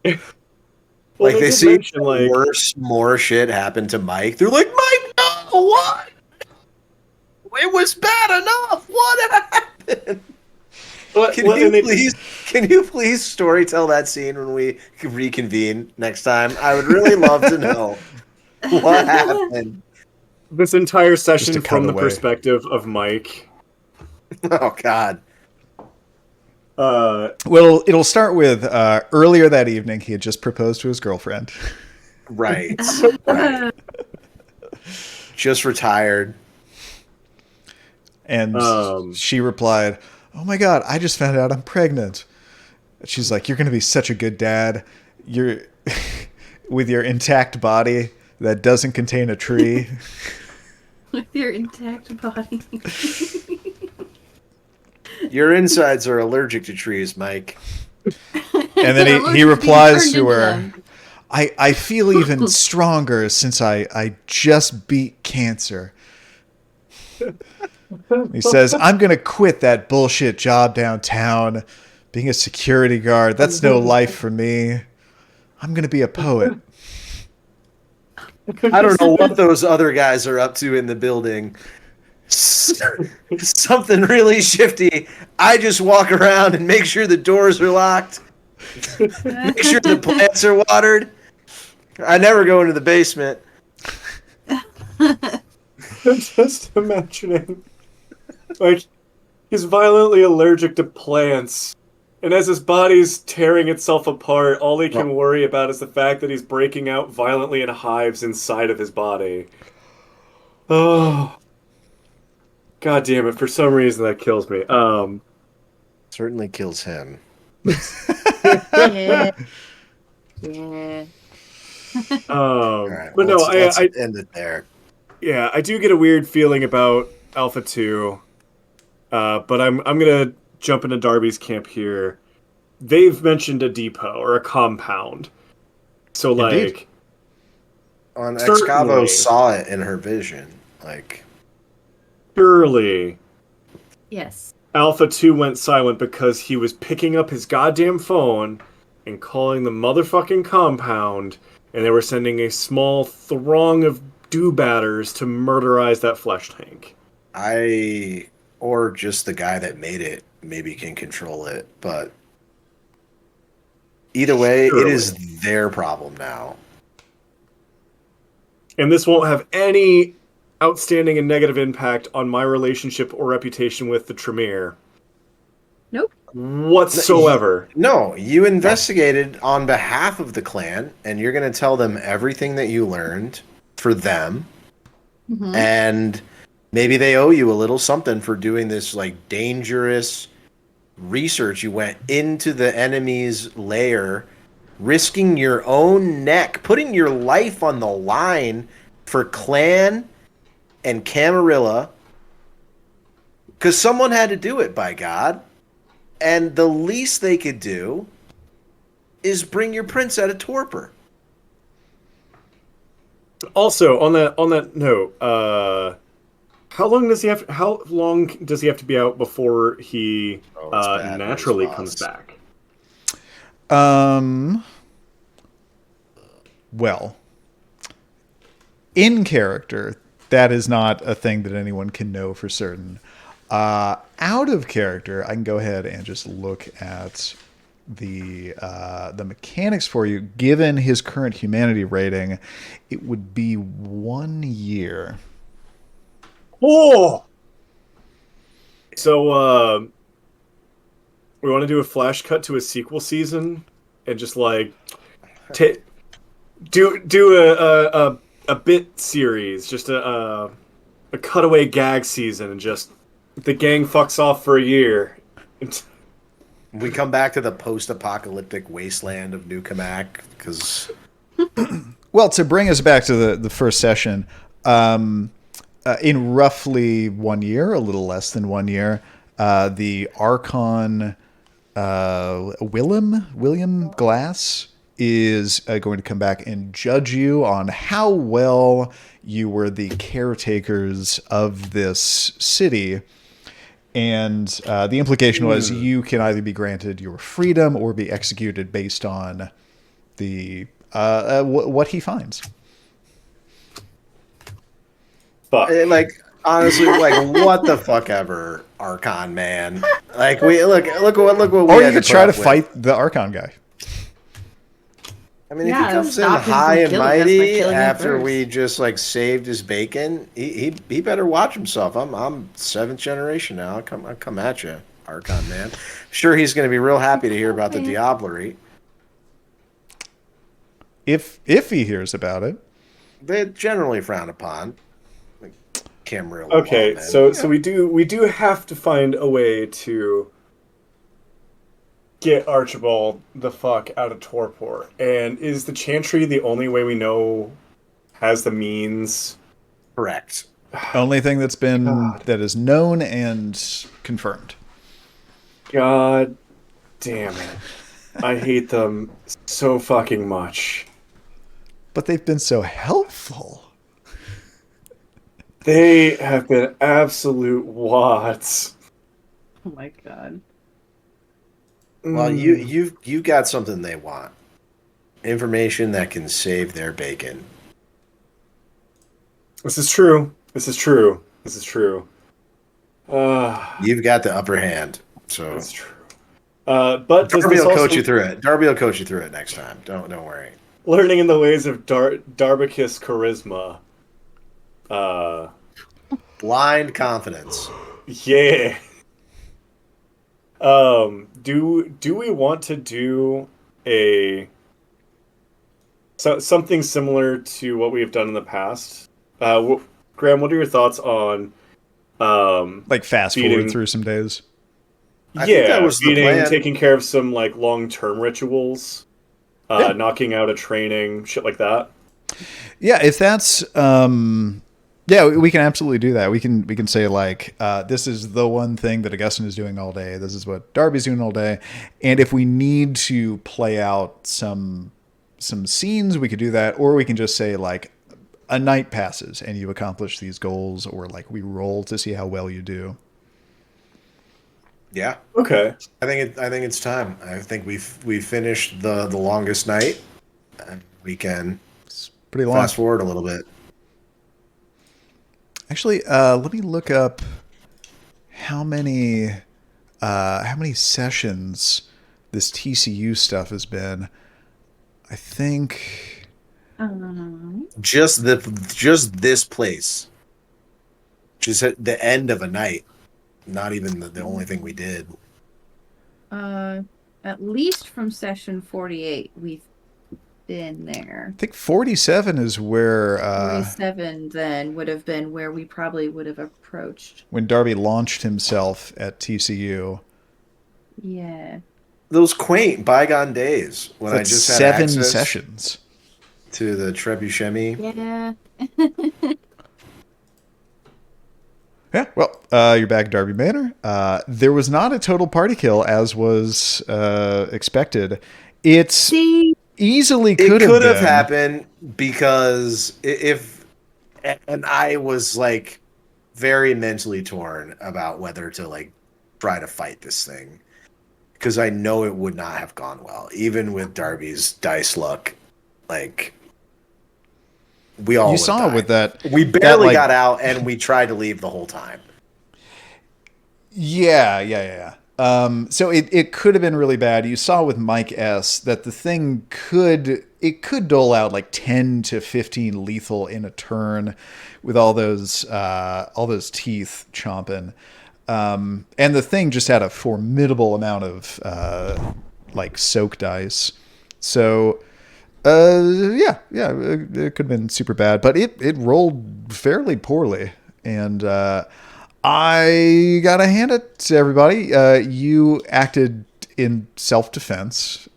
Well, Like, they did see mention, more shit happen to Mike. They're like, Mike, no, what? It was bad enough. What happened? Can you please storytell that scene when we reconvene next time? I would really love to know what happened. this entire Just a session from the cutaway. perspective of Mike. Oh God. Well, it'll start with earlier that evening, he had just proposed to his girlfriend. Right. Right. Just retired. And she replied, "Oh my God, I just found out I'm pregnant." She's like, "You're going to be such a good dad. You're with your intact body that doesn't contain a tree." With your intact body. Your insides are allergic to trees, Mike. And then he replies to her, I feel even stronger since I just beat cancer. He says, I'm going to quit that bullshit job downtown. Being a security guard, that's no life for me. I'm going to be a poet. I don't know what those other guys are up to in the building. Something really shifty. I just walk around and make sure the doors are locked. Make sure the plants are watered. I never go into the basement. I'm just imagining, like, he's violently allergic to plants, and as his body's tearing itself apart, all he can worry about is the fact that he's breaking out violently in hives inside of his body. Oh, God damn it! For some reason, that kills me. Certainly kills him. Yeah. Yeah. All right, But no, let's I end it there. yeah, I do get a weird feeling about Alpha 2, but I'm gonna jump into Darby's camp here. They've mentioned a depot or a compound, so Indeed. like On Certainly. Excavo saw it in her vision. Like, surely Yes. Alpha 2 went silent because he was picking up his goddamn phone and calling the motherfucking compound, and they were sending a small throng of do-batters to murderize that flesh tank. or just the guy that made it maybe can control it, but either way, Surely. it is their problem now. And this won't have any outstanding and negative impact on my relationship or reputation with the Tremere Nope. whatsoever. No, you investigated on behalf of the clan, and you're going to tell them everything that you learned for them, Mhm. and maybe they owe you a little something for doing this like dangerous research. You went into the enemy's lair, risking your own neck, putting your life on the line for clan and Camarilla, because someone had to do it, by God. And the least they could do is bring your prince out of torpor. Also, on that note, how long does he have to be out before he It's bad naturally response. comes back? Well, in character, that is not a thing that anyone can know for certain. Out of character, I can go ahead and just look at the mechanics for you. Given his current humanity rating, it would be 1 year. Oh. So we want to do a flash cut to a sequel season and just like do a bit series, just a cutaway gag season, and just the gang fucks off for a year. We come back to the post-apocalyptic wasteland of New Cammack, because Well, to bring us back to the first session, in roughly 1 year, a little less than 1 year, the Archon William Glass is going to come back and judge you on how well you were the caretakers of this city. And the implication was you can either be granted your freedom or be executed based on the what he finds. Fuck. like, honestly, like, what the fuck ever, Archon man. Like, we look what we Or had you could try to put up with. fight the Archon guy. I mean, Yeah, if he comes in stop him high from and killing us by mighty killing him after first. we just like saved his bacon, he better watch himself. I'm 7th generation now. I'll come at you, Archon man. Sure, he's going to be real happy to hear about the Diablerie. If he hears about it. They're generally frowned upon. Like, Camarilla. Okay, man. so we do have to find a way to get Archibald the fuck out of torpor. And is the Chantry the only way we know has the means? Correct. Only thing that's been God. that is known and confirmed. God damn it. I hate them so fucking much. But they've been so helpful. They have been absolute wads. Oh my god. Well, you got something they want. Information that can save their bacon. This is true. This is true. This is true. You've got the upper hand. So That's true. But does Darby this will also, coach you through it. Darby will coach you through it next time. Don't worry. learning in the ways of Darbicus charisma. Blind confidence. Yeah. Do we want to do something similar to what we have done in the past? Graham, what are your thoughts on Like fast feeding- forward through some days. I think that was the feeding, plan. taking care of some like long-term rituals, Yeah. knocking out a training, shit like that. Yeah, if that's yeah, we can absolutely do that. We can say like this is the one thing that Augustyn is doing all day. This is what Darby's doing all day. And if we need to play out some scenes, we could do that, or we can just say like a night passes and you accomplish these goals, or like we roll to see how well you do. Yeah, Okay. I think it's time. I think we've finished the longest night, and we can It's pretty long. fast forward a little bit. Actually, let me look up how many sessions this TCU stuff has been. I think Just this place. Just at the end of a night. Not even the only thing we did. At least from session 48, we've been there. I think 47 is where 47 then would have been where we probably would have approached. when Darby launched himself at TCU. Yeah. Those quaint bygone days when I That's just had 7 access sessions. to the trebuchemi. Yeah. Yeah, well, you're back at Darby Manor. There was not a total party kill as was expected. It's See, easily It could could have been. happened because and I was like very mentally torn about whether to like try to fight this thing because I know it would not have gone well, even with Darby's dice luck. Like we all You would saw die. with that. We barely like- got out, and we tried to leave the whole time. Yeah. So it could have been really bad. You saw with Mike S that the thing could dole out like 10 to 15 lethal in a turn with all those teeth chomping. And the thing just had a formidable amount of like soak dice. So yeah, it could have been super bad, but it rolled fairly poorly. And I gotta hand it to everybody. You acted in self-defense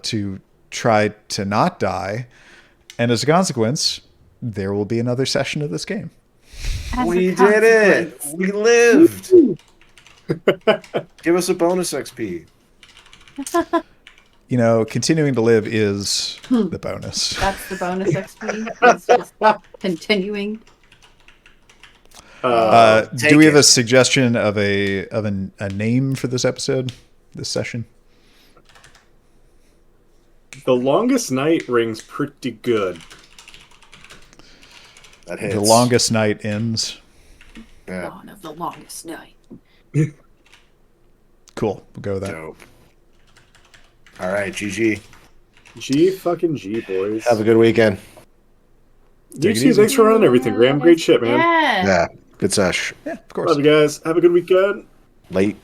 to try to not die, and as a consequence, there will be another session of this game. as a We did it. consequence. We lived. Give us a bonus XP. You know, continuing to live is the bonus. That's the bonus XP. It's just continuing. Take Do we have it. a suggestion of a name for this episode, this session? The longest night rings pretty good. That hits. The longest night ends. Yeah. Dawn of the longest night. Cool. We'll go with that. Dope. All right, GG. G, boys. Have a good weekend. You Take it too. easy. Thanks for running everything, Graham. Great shit, man. Yeah. Yeah, good sesh. Yeah, of course. Love you guys. Have a good weekend. Late.